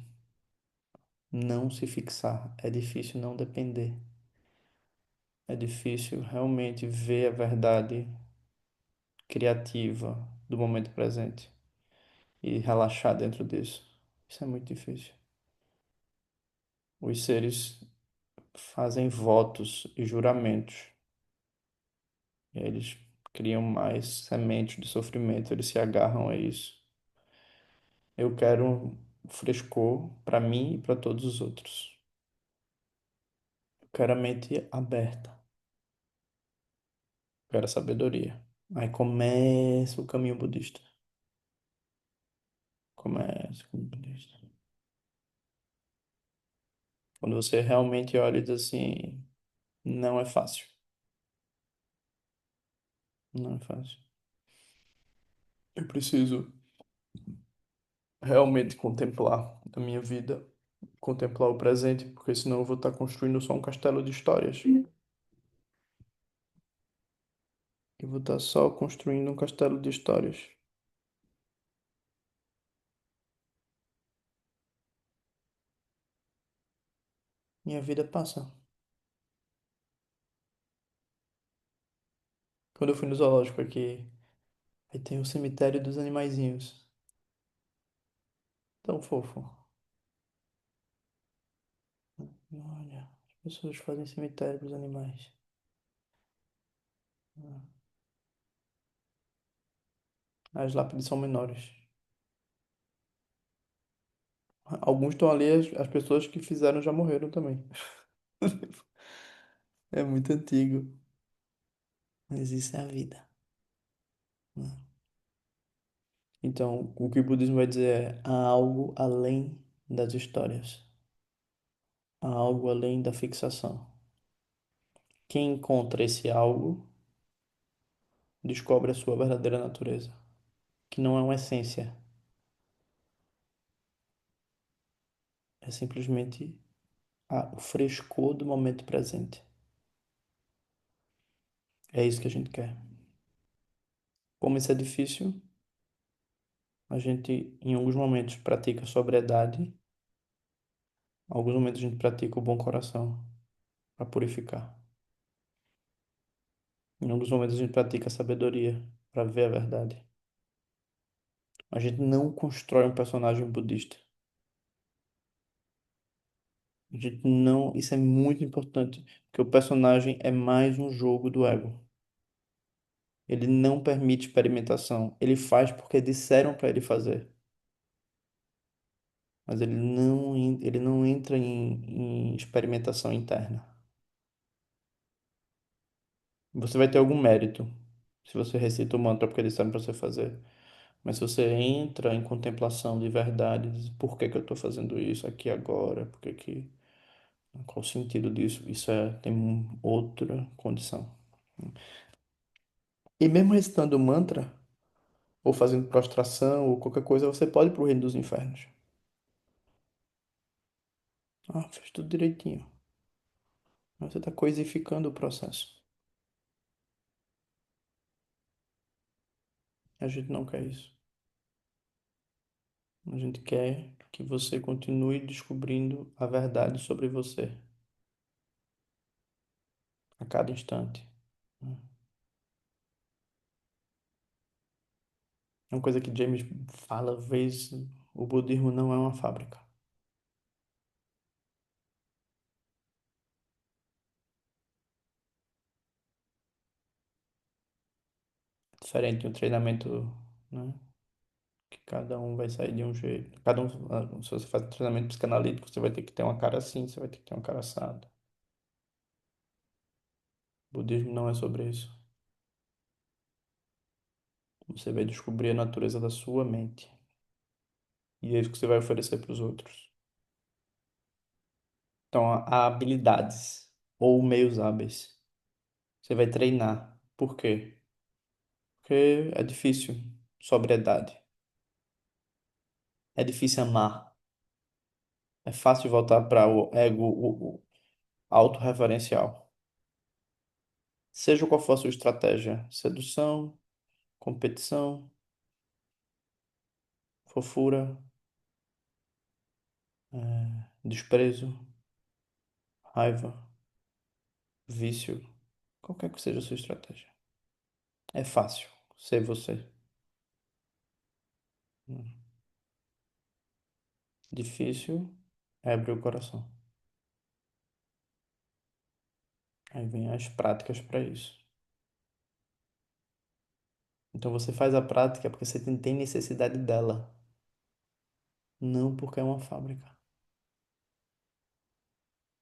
não se fixar, é difícil não depender, é difícil realmente ver a verdade criativa do momento presente e relaxar dentro disso. Isso é muito difícil. Os seres fazem votos e juramentos, e eles criam mais sementes de sofrimento, eles se agarram a isso. Eu quero frescor para mim e para todos os outros. Eu quero a mente aberta. Eu quero a sabedoria. Aí começa o caminho budista. Começa o caminho budista. Quando você realmente olha e diz assim, não é fácil. Não é fácil. Eu preciso realmente contemplar a minha vida, contemplar o presente, porque senão eu vou estar construindo só um castelo de histórias. Eu vou estar só construindo um castelo de histórias. Minha vida passa. Quando eu fui no zoológico aqui, aí tem o cemitério dos animaizinhos. Tão fofo. Olha, as pessoas fazem cemitério para os animais. As lápides são menores. Alguns estão ali, as pessoas que fizeram já morreram também. É muito antigo. Mas isso é a vida, né? Então, o que o budismo vai dizer é: há algo além das histórias. Há algo além da fixação. Quem encontra esse algo descobre a sua verdadeira natureza, que não é uma essência, é simplesmente o frescor do momento presente. É isso que a gente quer. Como isso é difícil, a gente, em alguns momentos, pratica a sobriedade, em alguns momentos, a gente pratica o bom coração para purificar. Em alguns momentos, a gente pratica a sabedoria para ver a verdade. A gente não constrói um personagem budista. A gente não. Isso é muito importante, porque o personagem é mais um jogo do ego. Ele não permite experimentação. Ele faz porque disseram para ele fazer. Mas ele não entra em experimentação interna. Você vai ter algum mérito se você recita o mantra porque disseram para você fazer. Mas se você entra em contemplação de verdade, diz, por que que eu estou fazendo isso aqui agora? Por que que... Qual o sentido disso? Isso tem outra condição. E mesmo recitando o mantra, ou fazendo prostração, ou qualquer coisa, você pode ir para o reino dos infernos. Ah, fez tudo direitinho. Mas você está coisificando o processo. A gente não quer isso. A gente quer que você continue descobrindo a verdade sobre você a cada instante. É uma coisa que James fala, vez, o budismo não é uma fábrica. Diferente de um treinamento, né? Que cada um vai sair de um jeito. Cada um, se você faz um treinamento psicanalítico, você vai ter que ter uma cara assim, você vai ter que ter uma cara assada. O budismo não é sobre isso. Você vai descobrir a natureza da sua mente. E é isso que você vai oferecer para os outros. Então, há habilidades ou meios hábeis. Você vai treinar. Por quê? Porque é difícil. Sobriedade. É difícil amar. É fácil voltar para o ego, o autorreferencial. Seja qual for a sua estratégia, sedução, competição, fofura, desprezo, raiva, vício, qualquer que seja a sua estratégia. É fácil ser você. Difícil é abrir o coração. Aí vem as práticas para isso. Então você faz a prática porque você tem necessidade dela, não porque é uma fábrica.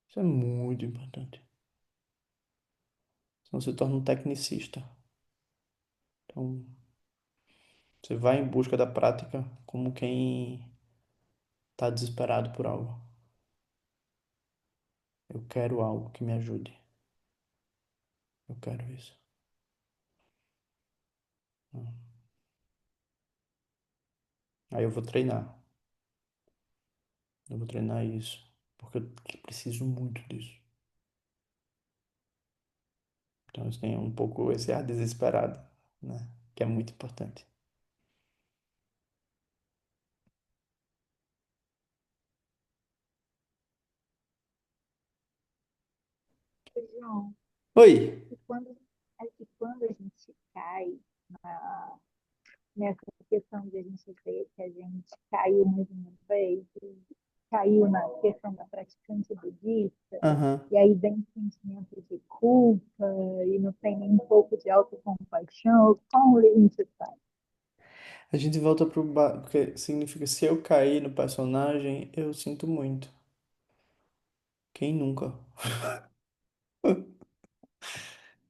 Isso é muito importante. Senão você torna um tecnicista. Então, você vai em busca da prática como quem está desesperado por algo. Eu quero algo que me ajude. Eu quero isso. Aí eu vou treinar. Eu vou treinar isso. Porque eu preciso muito disso. Então eu tenho um pouco esse ar desesperado, né? Que é muito importante. João, Oi! e quando, quando a gente cai nessa questão de a gente ver que a gente caiu mais uma vez, e caiu na questão da praticante budista, Aham. e aí vem sentimento de culpa e não tem nem um pouco de autocompaixão, como a gente faz? A gente volta pro porque significa se eu cair no personagem, eu sinto muito. Quem nunca?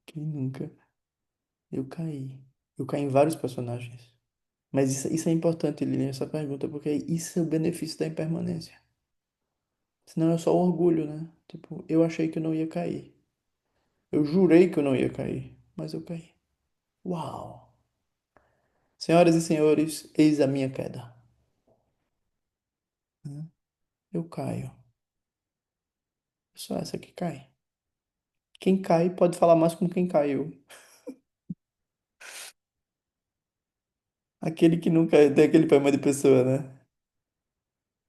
Quem nunca? Eu caí. Eu caí em vários personagens. Mas isso é importante, Lilian, essa pergunta, porque isso é o benefício da impermanência. Senão é só orgulho, né? Tipo, eu achei que eu não ia cair. Eu jurei que eu não ia cair, mas eu caí. Uau! Senhoras e senhores, eis a minha queda. Eu caio. Eu sou essa que cai. Quem cai pode falar mais com quem caiu. Aquele que nunca tem aquele poema de pessoa, né?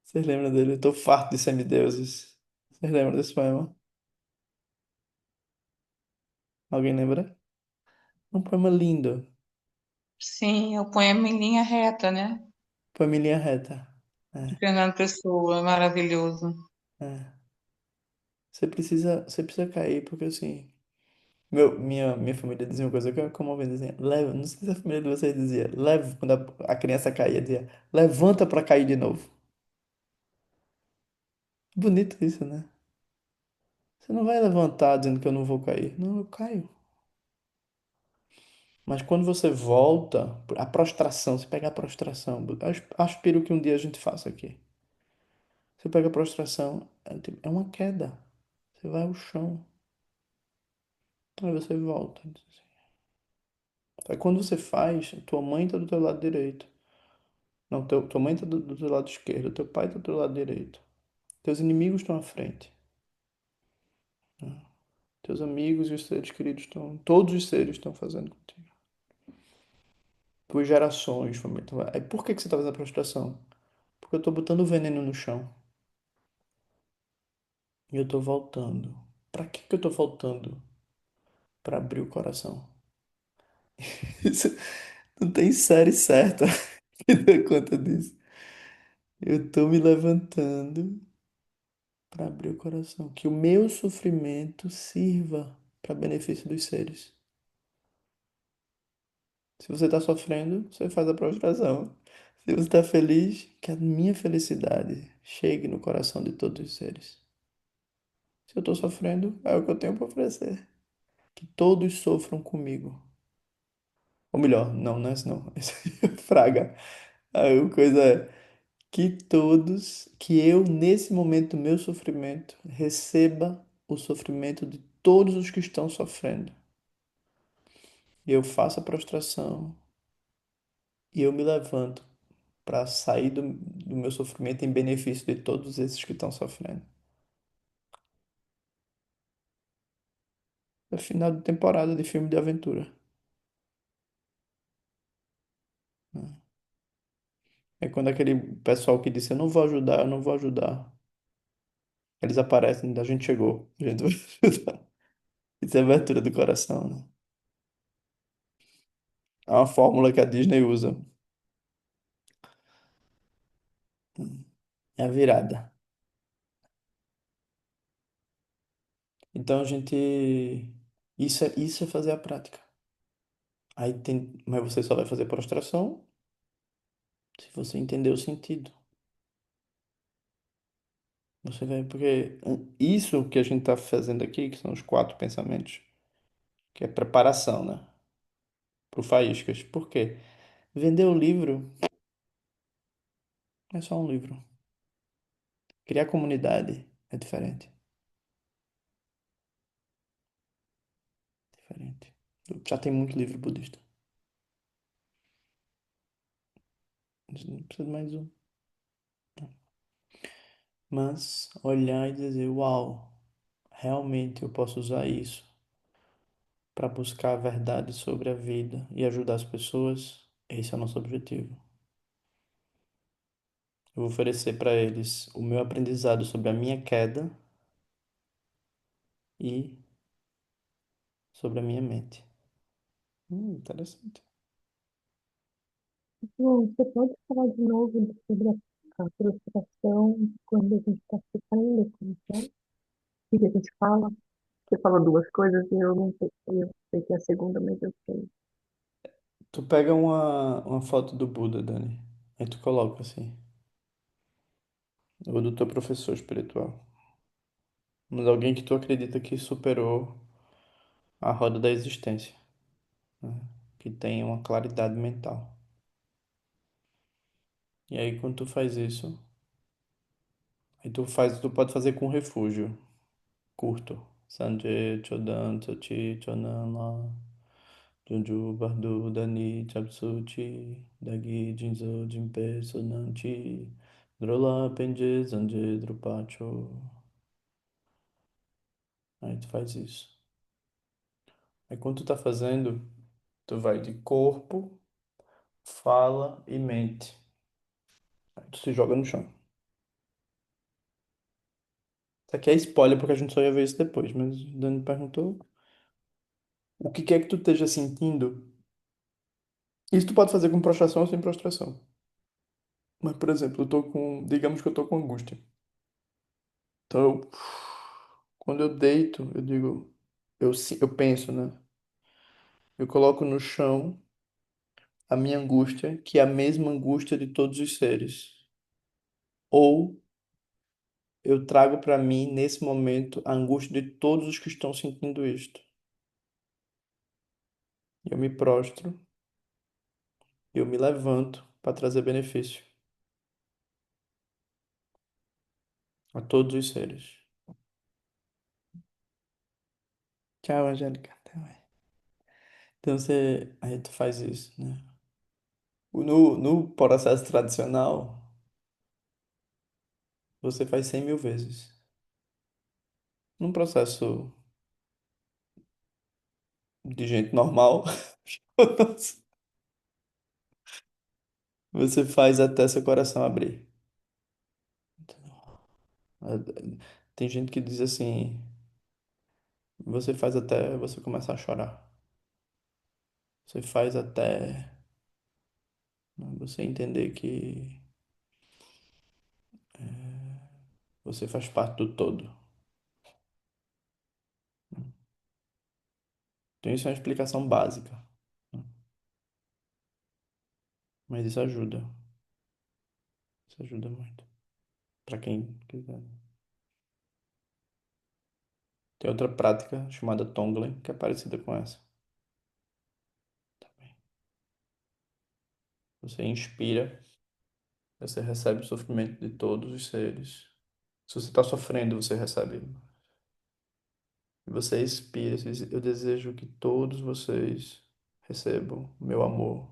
Vocês lembram dele? Eu tô farto de semideuses. Vocês lembram desse poema? Alguém lembra? É um poema lindo. Sim, eu ponho em linha reta, né? Poema em linha reta. De É, Fernando Pessoa, maravilhoso. é. Você precisa cair, porque assim. Minha família dizia uma coisa que é comovente, dizia, leva, não sei se a família de vocês dizia, leva, quando a criança caía, dizia, levanta pra cair de novo. Bonito isso, né? Você não vai levantar dizendo que eu não vou cair. Não, eu caio. Mas quando você volta, a prostração, você pega a prostração, aspiro que um dia a gente faça aqui. Você pega a prostração, é uma queda. Você vai ao chão. Aí você volta. Aí quando você faz, tua mãe tá do teu lado direito. Não, tua mãe tá do teu lado esquerdo, teu pai tá do teu lado direito. Teus inimigos estão à frente. Teus amigos e os seres queridos estão. Todos os seres estão fazendo contigo. Tuas gerações, família. Aí por que que você tá fazendo a prostração? Porque eu tô botando veneno no chão. E eu tô voltando. Pra que que eu tô voltando? Pra abrir o coração. Isso não tem série certa que dê conta disso. Eu tô me levantando para abrir o coração. Que o meu sofrimento sirva para benefício dos seres. Se você está sofrendo, você faz a prostração. Se você está feliz, que a minha felicidade chegue no coração de todos os seres. Se eu estou sofrendo, é o que eu tenho para oferecer. Que todos sofram comigo. Ou melhor, não, não é isso não. Isso aí é fraga. A coisa é que todos, que eu, nesse momento do meu sofrimento, receba o sofrimento de todos os que estão sofrendo. E eu faço a prostração e eu me levanto para sair do meu sofrimento em benefício de todos esses que estão sofrendo. É final de temporada de filme de aventura, né? É quando aquele pessoal que disse eu não vou ajudar, eu não vou ajudar. Eles aparecem, a gente chegou, a gente vai ajudar. Isso é abertura do coração, né? É uma fórmula que a Disney usa. É a virada. Então a gente. Isso é fazer a prática. Aí tem. Mas você só vai fazer prostração se você entender o sentido. Você vai. Porque isso que a gente está fazendo aqui, que são os quatro pensamentos, que é preparação, né? Pro Faíscas. Por quê? Vender o livro é só um livro. Criar comunidade é diferente. Diferente. Já tem muito livro budista. Não precisa de mais um. Mas olhar e dizer, uau, realmente eu posso usar isso para buscar a verdade sobre a vida e ajudar as pessoas, esse é o nosso objetivo. Eu vou oferecer para eles o meu aprendizado sobre a minha queda e sobre a minha mente. Interessante. João, você pode falar de novo sobre a frustração quando a gente está sofrendo, como que é? O que que a gente fala? Você falou duas coisas e eu não sei, eu sei que é a segunda, mas eu sei. Tu pega uma foto do Buda, Dani, aí tu coloca assim, ou do teu professor espiritual, mas alguém que tu acredita que superou a roda da existência, né? Que tem uma claridade mental. E aí quando tu faz isso, aí tu pode fazer com refúgio curto. Sanjay, Chodan, Chochi, Chonama, Junju, Bardu, Dani, Chapsuchi, Dagi, Jinzo, Jinpe, Sonanchi, Drola, Penje, Zanje, Drupacho. Aí tu faz isso. Aí quando tu tá fazendo, tu vai de corpo, fala e mente. Aí tu se joga no chão. Isso aqui é spoiler porque a gente só ia ver isso depois, mas o Dani perguntou o que quer que tu esteja sentindo. Isso tu pode fazer com prostração ou sem prostração. Mas, por exemplo, eu tô com, digamos que eu tô com angústia. Então, quando eu deito, eu digo, eu penso, né? Eu coloco no chão a minha angústia, que é a mesma angústia de todos os seres. Ou eu trago para mim, nesse momento, a angústia de todos os que estão sentindo isto. Eu me prostro, eu me levanto para trazer benefício a todos os seres. Tchau, Angélica. Até mais. Então a gente faz isso, né? No processo tradicional, você faz 100 mil vezes. Num processo de gente normal, você faz até seu coração abrir. Tem gente que diz assim, você faz até você começar a chorar. Você faz até, né, você entender que você faz parte do todo. Então isso é uma explicação básica, né? Mas isso ajuda muito. Para quem quiser. Tem outra prática chamada Tonglen, que é parecida com essa. Você inspira, você recebe o sofrimento de todos os seres. Se você está sofrendo, você recebe. E você expira, você diz, eu desejo que todos vocês recebam meu amor.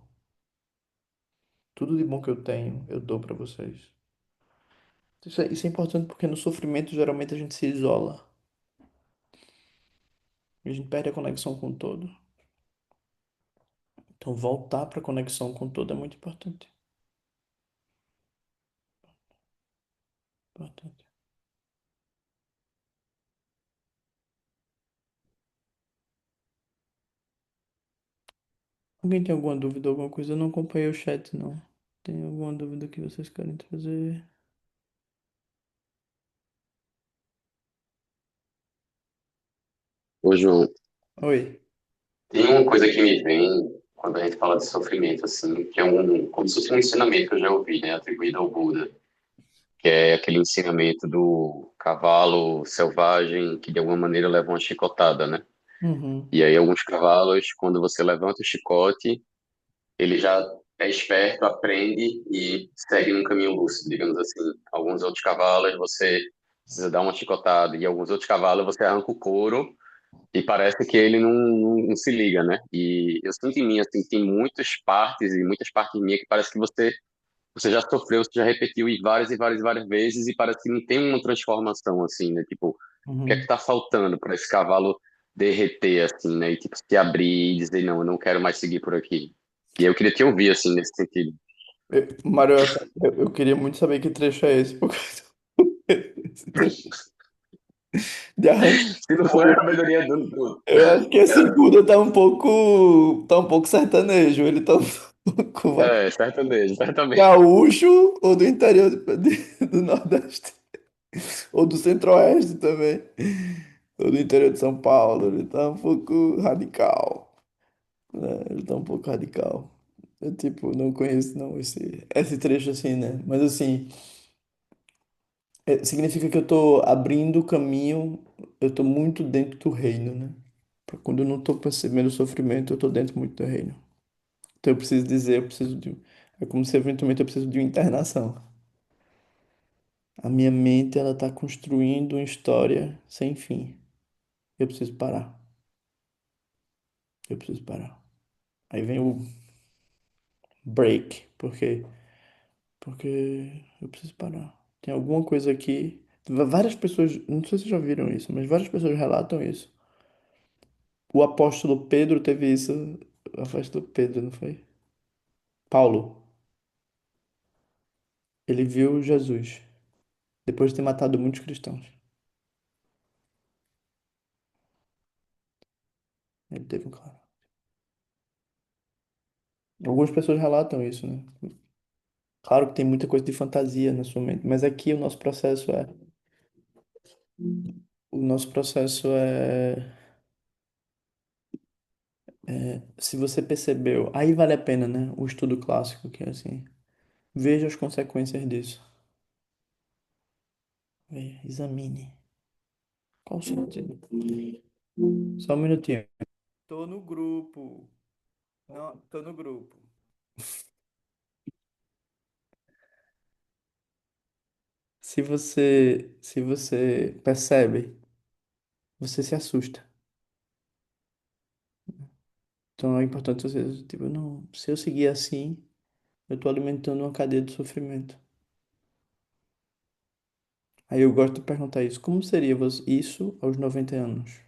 Tudo de bom que eu tenho, eu dou para vocês. Isso é importante porque no sofrimento geralmente a gente se isola. E a gente perde a conexão com o todo. Então voltar para a conexão com o todo é muito importante. Importante. Alguém tem alguma dúvida, alguma coisa? Eu não acompanhei o chat, não. Tem alguma dúvida que vocês querem trazer? Ô, João, Oi. tem uma coisa que me vem quando a gente fala de sofrimento, assim, que é como se fosse um ensinamento que eu já ouvi, né, atribuído ao Buda, que é aquele ensinamento do cavalo selvagem que de alguma maneira leva uma chicotada, né? Uhum. E aí alguns cavalos, quando você levanta o chicote, ele já é esperto, aprende e segue num caminho lúcido, digamos assim. Alguns outros cavalos você precisa dar uma chicotada e alguns outros cavalos você arranca o couro. E parece que ele não se liga, né? E eu sinto em mim, assim, que tem muitas partes minhas que parece que você já sofreu, você já repetiu e várias e várias vezes e parece que não tem uma transformação, assim, né? Tipo, o que é que Uhum. tá faltando para esse cavalo derreter, assim, né? E, tipo, se abrir e dizer, não, eu não quero mais seguir por aqui. E aí eu queria te ouvir, assim, nesse sentido. Mário, eu queria muito saber que trecho é esse, porque esse trecho de arranque. Se não for a sabedoria do... Eu acho que esse Buda tá um pouco sertanejo, ele tá um pouco É, sertanejo, certamente. gaúcho ou do interior do Nordeste, ou do Centro-Oeste também, ou do interior de São Paulo, ele tá um pouco radical, né? Ele tá um pouco radical. Eu, tipo, não conheço não esse trecho assim, né? Mas assim, significa que eu tô abrindo o caminho, eu tô muito dentro do reino, né? Quando eu não tô percebendo o sofrimento, eu tô dentro muito do reino. Então eu preciso dizer, eu preciso de. É como se eventualmente eu preciso de uma internação. A minha mente, ela tá construindo uma história sem fim. Eu preciso parar. Eu preciso parar. Aí vem o break, porque eu preciso parar. Tem alguma coisa aqui. Várias pessoas, não sei se vocês já viram isso, mas várias pessoas relatam isso. O apóstolo Pedro teve isso. O apóstolo Pedro, não foi? Paulo. Ele viu Jesus depois de ter matado muitos cristãos. Ele teve um claro. Algumas pessoas relatam isso, né? Claro que tem muita coisa de fantasia na sua mente, mas aqui o nosso processo é, se você percebeu, aí vale a pena, né? O estudo clássico, que é assim, veja as consequências disso. Veja, examine. Qual o sentido? Só um minutinho. Tô no grupo. Não, tô no grupo. Se você percebe, você se assusta. Então é importante você, tipo, não, se eu seguir assim, eu tô alimentando uma cadeia de sofrimento. Aí eu gosto de perguntar isso, como seria isso aos 90 anos?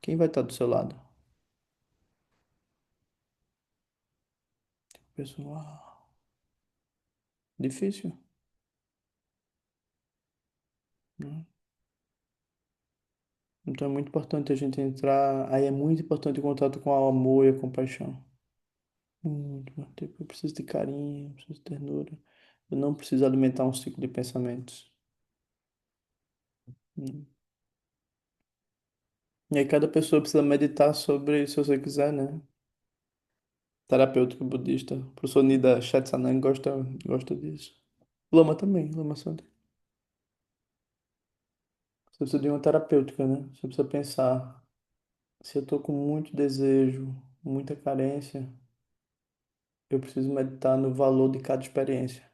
Quem vai estar do seu lado? Pessoal, difícil, né? Então é muito importante a gente entrar, aí é muito importante o contato com o amor e a compaixão. Muito, muito. Tipo, eu preciso de carinho, eu preciso de ternura. Eu não preciso alimentar um ciclo de pensamentos. Hum. E aí cada pessoa precisa meditar sobre, se você quiser, né? Terapêutico budista. O professor Nida Shetsanang gosta disso. Lama também, Lama Santa. Você precisa de uma terapêutica, né? Você precisa pensar, se eu tô com muito desejo, muita carência, eu preciso meditar no valor de cada experiência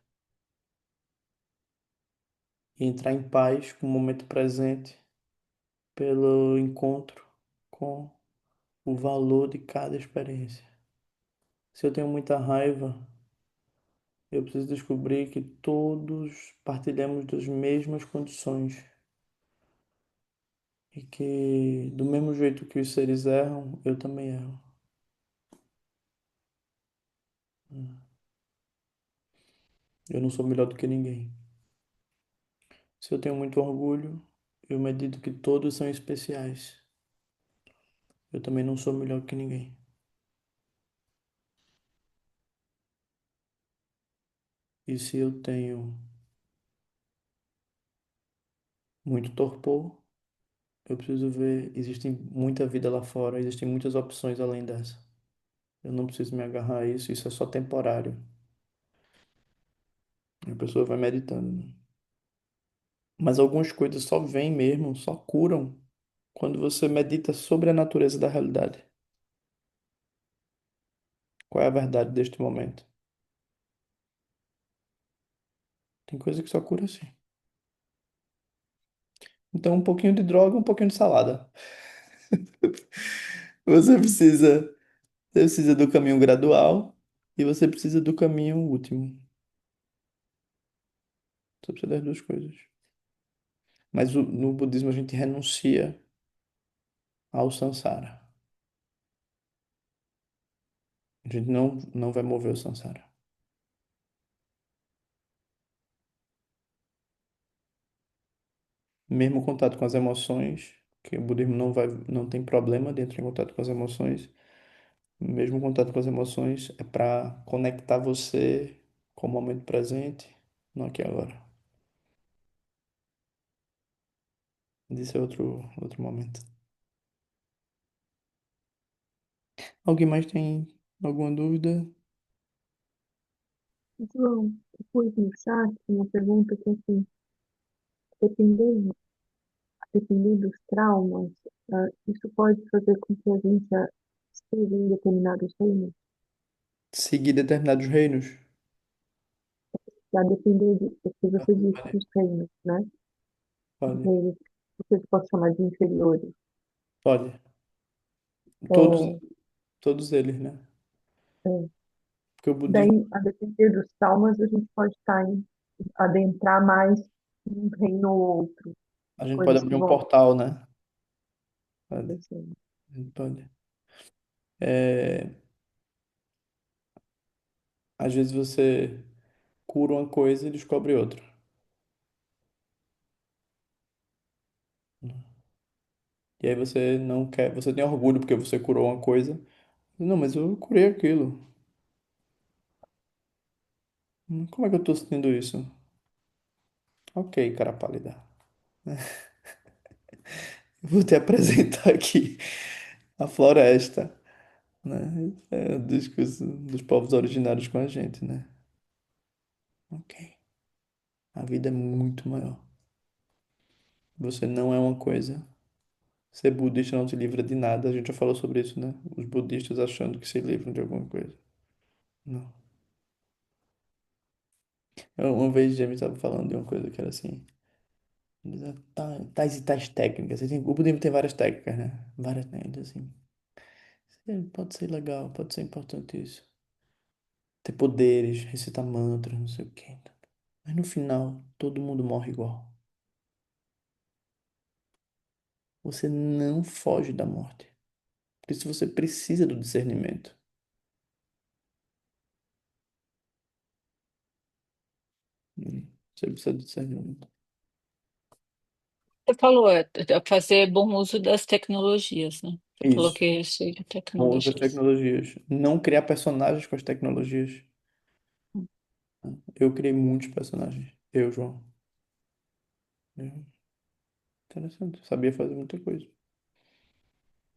e entrar em paz com o momento presente pelo encontro com o valor de cada experiência. Se eu tenho muita raiva, eu preciso descobrir que todos partilhamos das mesmas condições e que, do mesmo jeito que os seres erram, eu também erro. Eu não sou melhor do que ninguém. Se eu tenho muito orgulho, eu medito que todos são especiais. Eu também não sou melhor que ninguém. E se eu tenho muito torpor, eu preciso ver, existe muita vida lá fora, existem muitas opções além dessa. Eu não preciso me agarrar a isso, isso é só temporário. E a pessoa vai meditando, né? Mas algumas coisas só vêm mesmo, só curam quando você medita sobre a natureza da realidade. Qual é a verdade deste momento? Tem coisa que só cura assim. Então, um pouquinho de droga, um pouquinho de salada. Você precisa, você precisa do caminho gradual e você precisa do caminho último. Você precisa das duas coisas. Mas no budismo a gente renuncia ao samsara. A gente não vai mover o samsara. Mesmo contato com as emoções, que o budismo não tem problema de entrar em contato com as emoções. Mesmo contato com as emoções é para conectar você com o momento presente, não aqui e agora. Isso é outro momento. Alguém mais tem alguma dúvida? João, eu pus no chat uma pergunta que, assim, dependendo, dependendo dos traumas, isso pode fazer com que a gente esteja em determinados reinos, Seguir determinados reinos? a depender do que você disse dos reinos, né? Os Pode, reinos que você pode chamar de inferiores. pode. Todos, É, todos eles, né? é, Porque o daí, budismo, a depender dos traumas, a gente pode estar adentrar mais em um reino ou outro, a gente pode coisas que abrir um vão portal, né? Pode, acontecendo. a gente pode. É, às vezes você cura uma coisa e descobre outra. E aí você não quer, você tem orgulho porque você curou uma coisa. Não, mas eu curei aquilo. Como é que eu tô sentindo isso? Ok, cara pálida. Vou te apresentar aqui a floresta, né? É o discurso dos povos originários com a gente, né? Ok. A vida é muito maior. Você não é uma coisa. Ser budista não te livra de nada. A gente já falou sobre isso, né? Os budistas achando que se livram de alguma coisa. Não. Uma vez James estava falando de uma coisa que era assim. Tais e tais técnicas. Assim, o budismo tem várias técnicas, né? Várias técnicas, assim. Pode ser legal, pode ser importante isso. Ter poderes, recitar mantras, não sei o quê. Mas no final, todo mundo morre igual. Você não foge da morte. Por isso você precisa do discernimento. Você precisa do discernimento. Você falou, fazer bom uso das tecnologias, né? Você falou Isso. que é cheio de Bom uso das tecnologias. tecnologias. Não criar personagens com as tecnologias. Eu criei muitos personagens. Eu, João. Eu. Interessante. Sabia fazer muita coisa.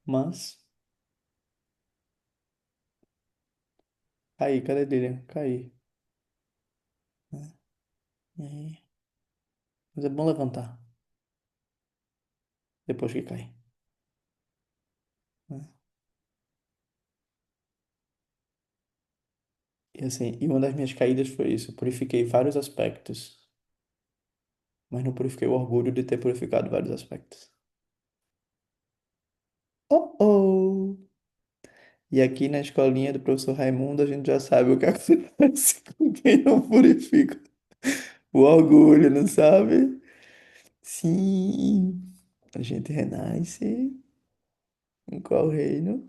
Mas, caí, cadê dele? Caí. Né? E aí? Mas é bom levantar depois que cai. Né? E assim, e uma das minhas caídas foi isso. Eu purifiquei vários aspectos, mas não purifiquei o orgulho de ter purificado vários aspectos. Oh, oh! E aqui na escolinha do professor Raimundo a gente já sabe o que acontece com quem não purifica o orgulho, não sabe? Sim, a gente renasce em qual reino?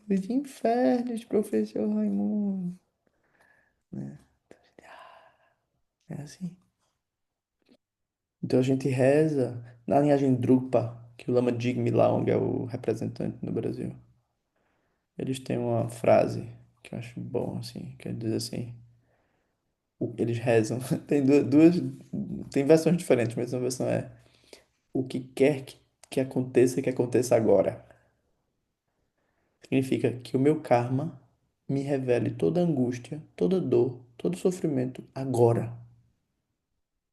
Os infernos, professor Raimundo. Né? É assim. Então a gente reza na linhagem Drupa, que o Lama Jigme Laong é o representante no Brasil. Eles têm uma frase que eu acho bom, assim, que diz assim, eles rezam, tem tem versões diferentes, mas uma versão é o que quer que aconteça agora. Significa que o meu karma me revele toda angústia, toda dor, todo sofrimento agora,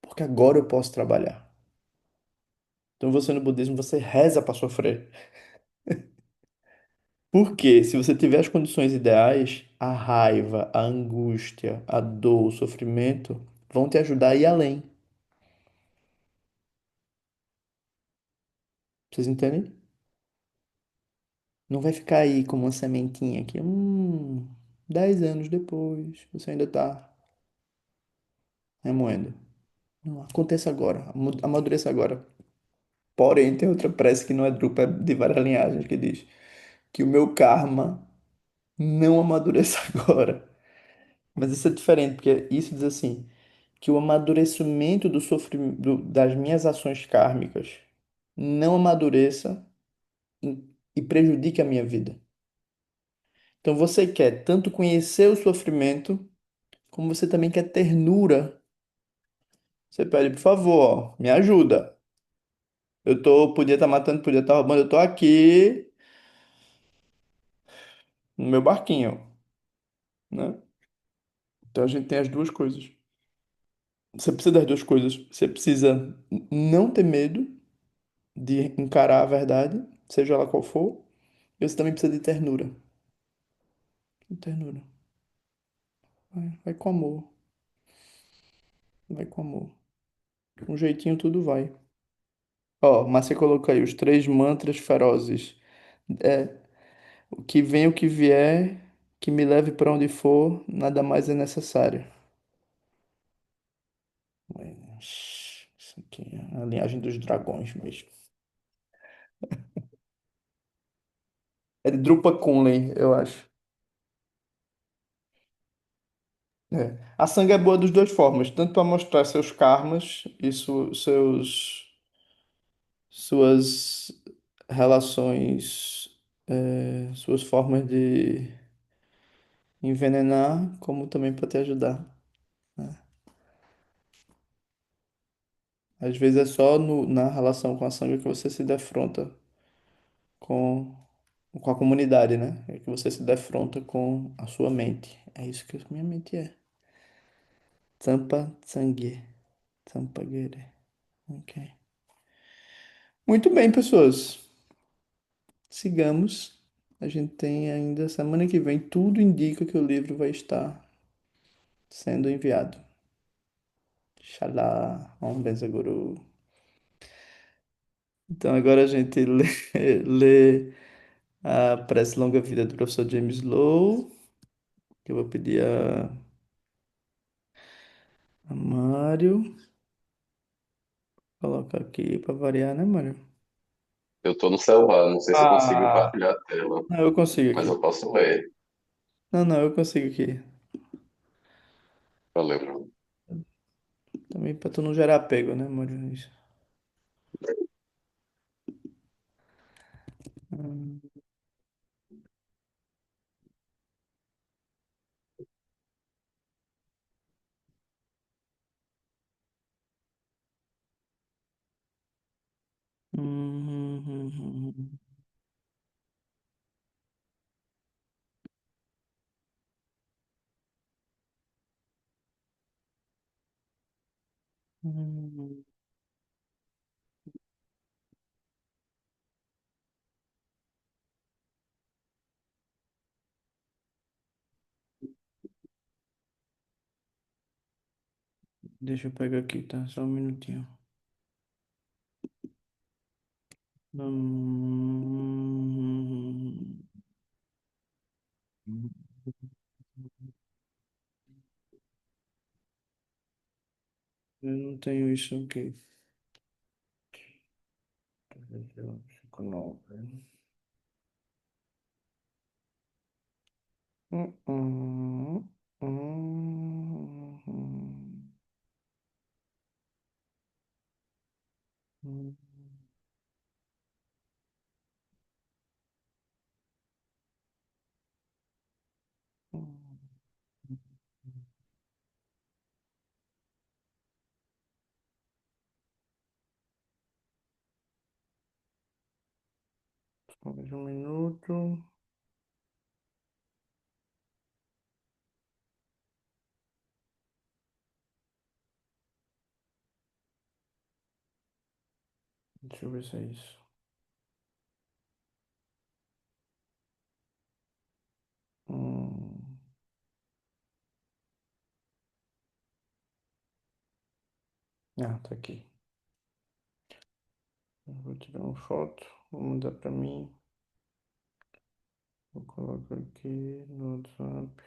porque agora eu posso trabalhar. Então você no budismo, você reza para sofrer. Porque se você tiver as condições ideais, a raiva, a angústia, a dor, o sofrimento vão te ajudar a ir além. Vocês entendem? Não vai ficar aí como uma sementinha aqui. 10 anos depois, você ainda tá remoendo. Não, aconteça agora, amadureça agora. Porém, tem outra prece que não é drupa, é de várias linhagens, que diz que o meu karma não amadureça agora. Mas isso é diferente, porque isso diz assim, que o amadurecimento do sofrimento, das minhas ações kármicas não amadureça e prejudique a minha vida. Então você quer tanto conhecer o sofrimento, como você também quer ternura. Você pede, por favor, ó, me ajuda. Podia estar matando, podia estar roubando, eu tô aqui no meu barquinho, né? Então a gente tem as duas coisas. Você precisa das duas coisas. Você precisa não ter medo de encarar a verdade, seja ela qual for, e você também precisa de ternura. Ternura. Vai com amor. Vai com amor. Com um jeitinho tudo vai. Ó, mas você colocou aí os três mantras ferozes. É, o que vier, que me leve para onde for, nada mais é necessário. Isso aqui é a linhagem dos dragões mesmo. É de Drupa Kunley, eu acho. É. A sangue é boa das duas formas, tanto para mostrar seus karmas e suas relações, suas formas de envenenar, como também para te ajudar. Né? Às vezes é só na relação com a sangue que você se defronta com, com a comunidade, né? É que você se defronta com a sua mente. É isso que a minha mente é. Tampa sangue. Tampa guere. Ok. Muito bem, pessoas. Sigamos. A gente tem ainda semana que vem. Tudo indica que o livro vai estar sendo enviado. Xalá. Om Benza Guru. Então agora a gente lê A prece longa vida do professor James Lowe, que eu vou pedir a Mário. Colocar aqui para variar, né, Mário? Eu tô no celular, não sei se eu consigo Ah, compartilhar a tela, não, eu consigo mas eu aqui. posso ler. Não, não, eu consigo aqui. Valeu, Bruno. Também para tu não gerar apego, né, Mário? Isso. Hum, hum, hum, hum, hum. Deixa eu pegar aqui, tá? Só um minutinho. Hum, eu não tenho isso aqui. Cinco, nove. Hum, hum, hum, hum, hum. Só mais um minuto. Deixa eu ver se é isso. Hum. Ah, tá aqui. Eu vou tirar uma foto, vou mandar pra mim. Vou colocar aqui no WhatsApp.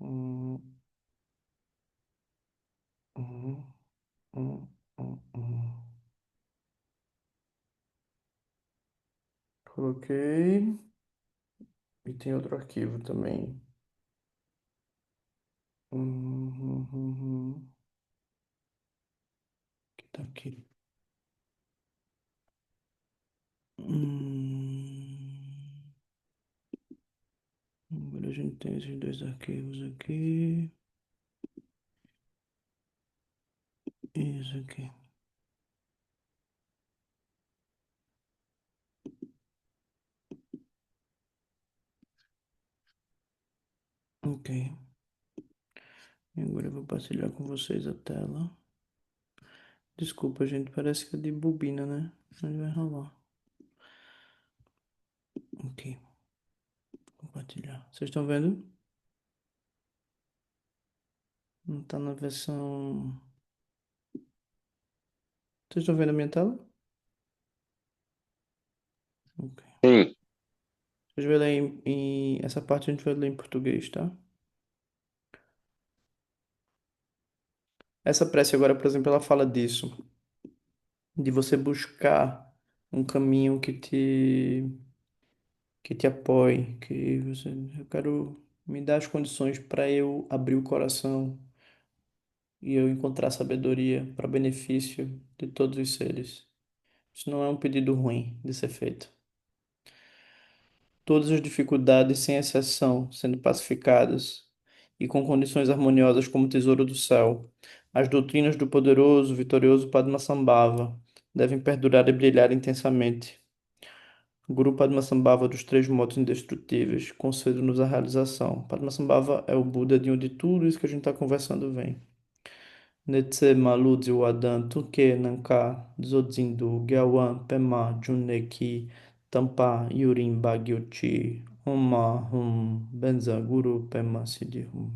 Hum, hum, hum. Coloquei. E tem outro arquivo também. Hum. Que tá aqui. Hum. Agora a gente tem esses dois arquivos aqui. E isso aqui. Ok. E agora eu vou partilhar com vocês a tela. Desculpa, gente, parece que é de bobina, né? Mas vai rolar. Ok, compartilhar. Vocês estão vendo? Não tá na versão. Vocês estão vendo a minha tela? Ok. Sim, Vocês vão ler essa parte a gente vai ler em português, tá? Essa prece agora, por exemplo, ela fala disso, de você buscar um caminho que te apoie, que você, eu quero me dar as condições para eu abrir o coração e eu encontrar sabedoria para benefício de todos os seres. Isso não é um pedido ruim de ser feito. Todas as dificuldades, sem exceção, sendo pacificadas e com condições harmoniosas como tesouro do céu. As doutrinas do poderoso, vitorioso Padmasambhava devem perdurar e brilhar intensamente. Guru Padmasambhava dos três motos indestrutíveis, conceda-nos a realização. Padmasambhava é o Buda de onde tudo isso que a gente está conversando vem. Netse Malu Ziwadan Tuke Nanka Dzodzindu Gyawan Pema Juneki Tampa Yurin Bagyochi Huma Hum Benza Guru Pema Siddhi Hum.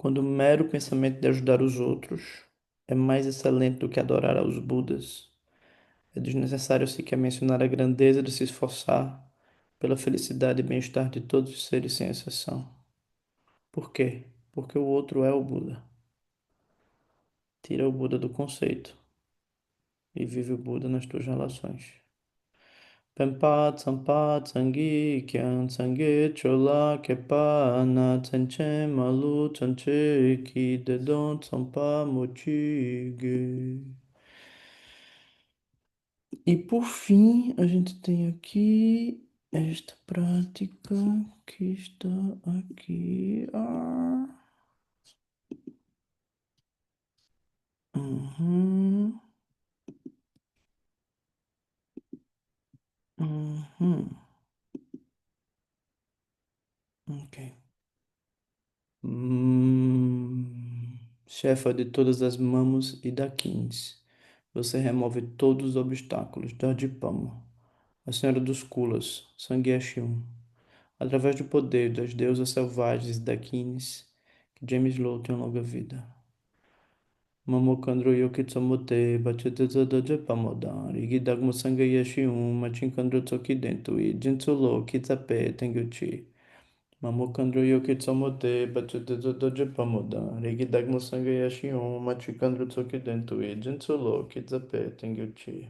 quando o mero pensamento de ajudar os outros é mais excelente do que adorar aos Budas, é desnecessário sequer mencionar a grandeza de se esforçar pela felicidade e bem-estar de todos os seres sem exceção. Por quê? Porque o outro é o Buda. Tira o Buda do conceito e vive o Buda nas tuas relações. Pempa, tsampa, tsangi, kyan, tsange, chola, kepa, na, tsanche, malu, tsanche, ki, dedon, tsampa, mochige. E por fim, a gente tem aqui esta prática que está aqui. Uhum. Uhum. Ok. Chefa de todas as mamos e daquins, você remove todos os obstáculos, Dodipama, a senhora dos Kulas, Sangyashium, através do poder das deusas selvagens daquins, que James Lowe tenha longa vida. Mamokandro Yokitsamote, Bachetadojapamodan, Rigidagmo Sangyashium, Machinkandro Tsokidentui, Jinsulo, Kitsape, Tengyuchi. Mamokandro Yokitsamote, Bachetadojapamodan, Rigidagmo Sangyashium, Machikandro Tsokidentui, Jinsulo, Kitsape, Tengyuchi.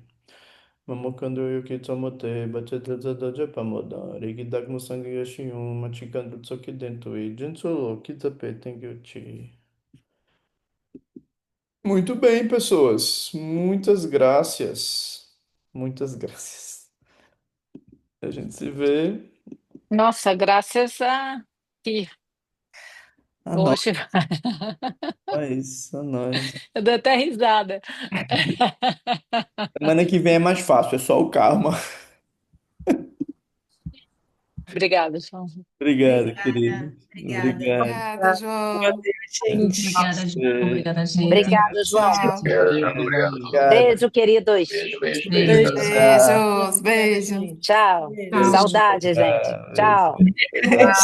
Mamokandro Yokitsamote, Bachetadojapamodan, Rigidagmo Sangyashium, Machikandro Tsokidentui, Jinsulo, Kitsape, Tengyuchi. Muito bem, pessoas. Muitas graças. Muitas graças. A gente se vê. Nossa, graças a que A nós, hoje é isso, a nós. eu dou até risada. Semana que vem é mais fácil, é só o karma. Obrigada, João. Obrigado, Obrigada, querido. obrigada. Obrigado. Obrigada, João. Gente, Obrigada, João. É, Obrigada, gente. Obrigada, João. Tchau. Obrigado a todo mundo. obrigado. Beijo, queridos. Beijo, beijo, beijo. Beijo. Até a próxima. Tchau. Beijos, Obrigada, beijo. gente. Tchau. Beijo. Beijo. Saudade, gente. Tchau. Tchau. Beijo.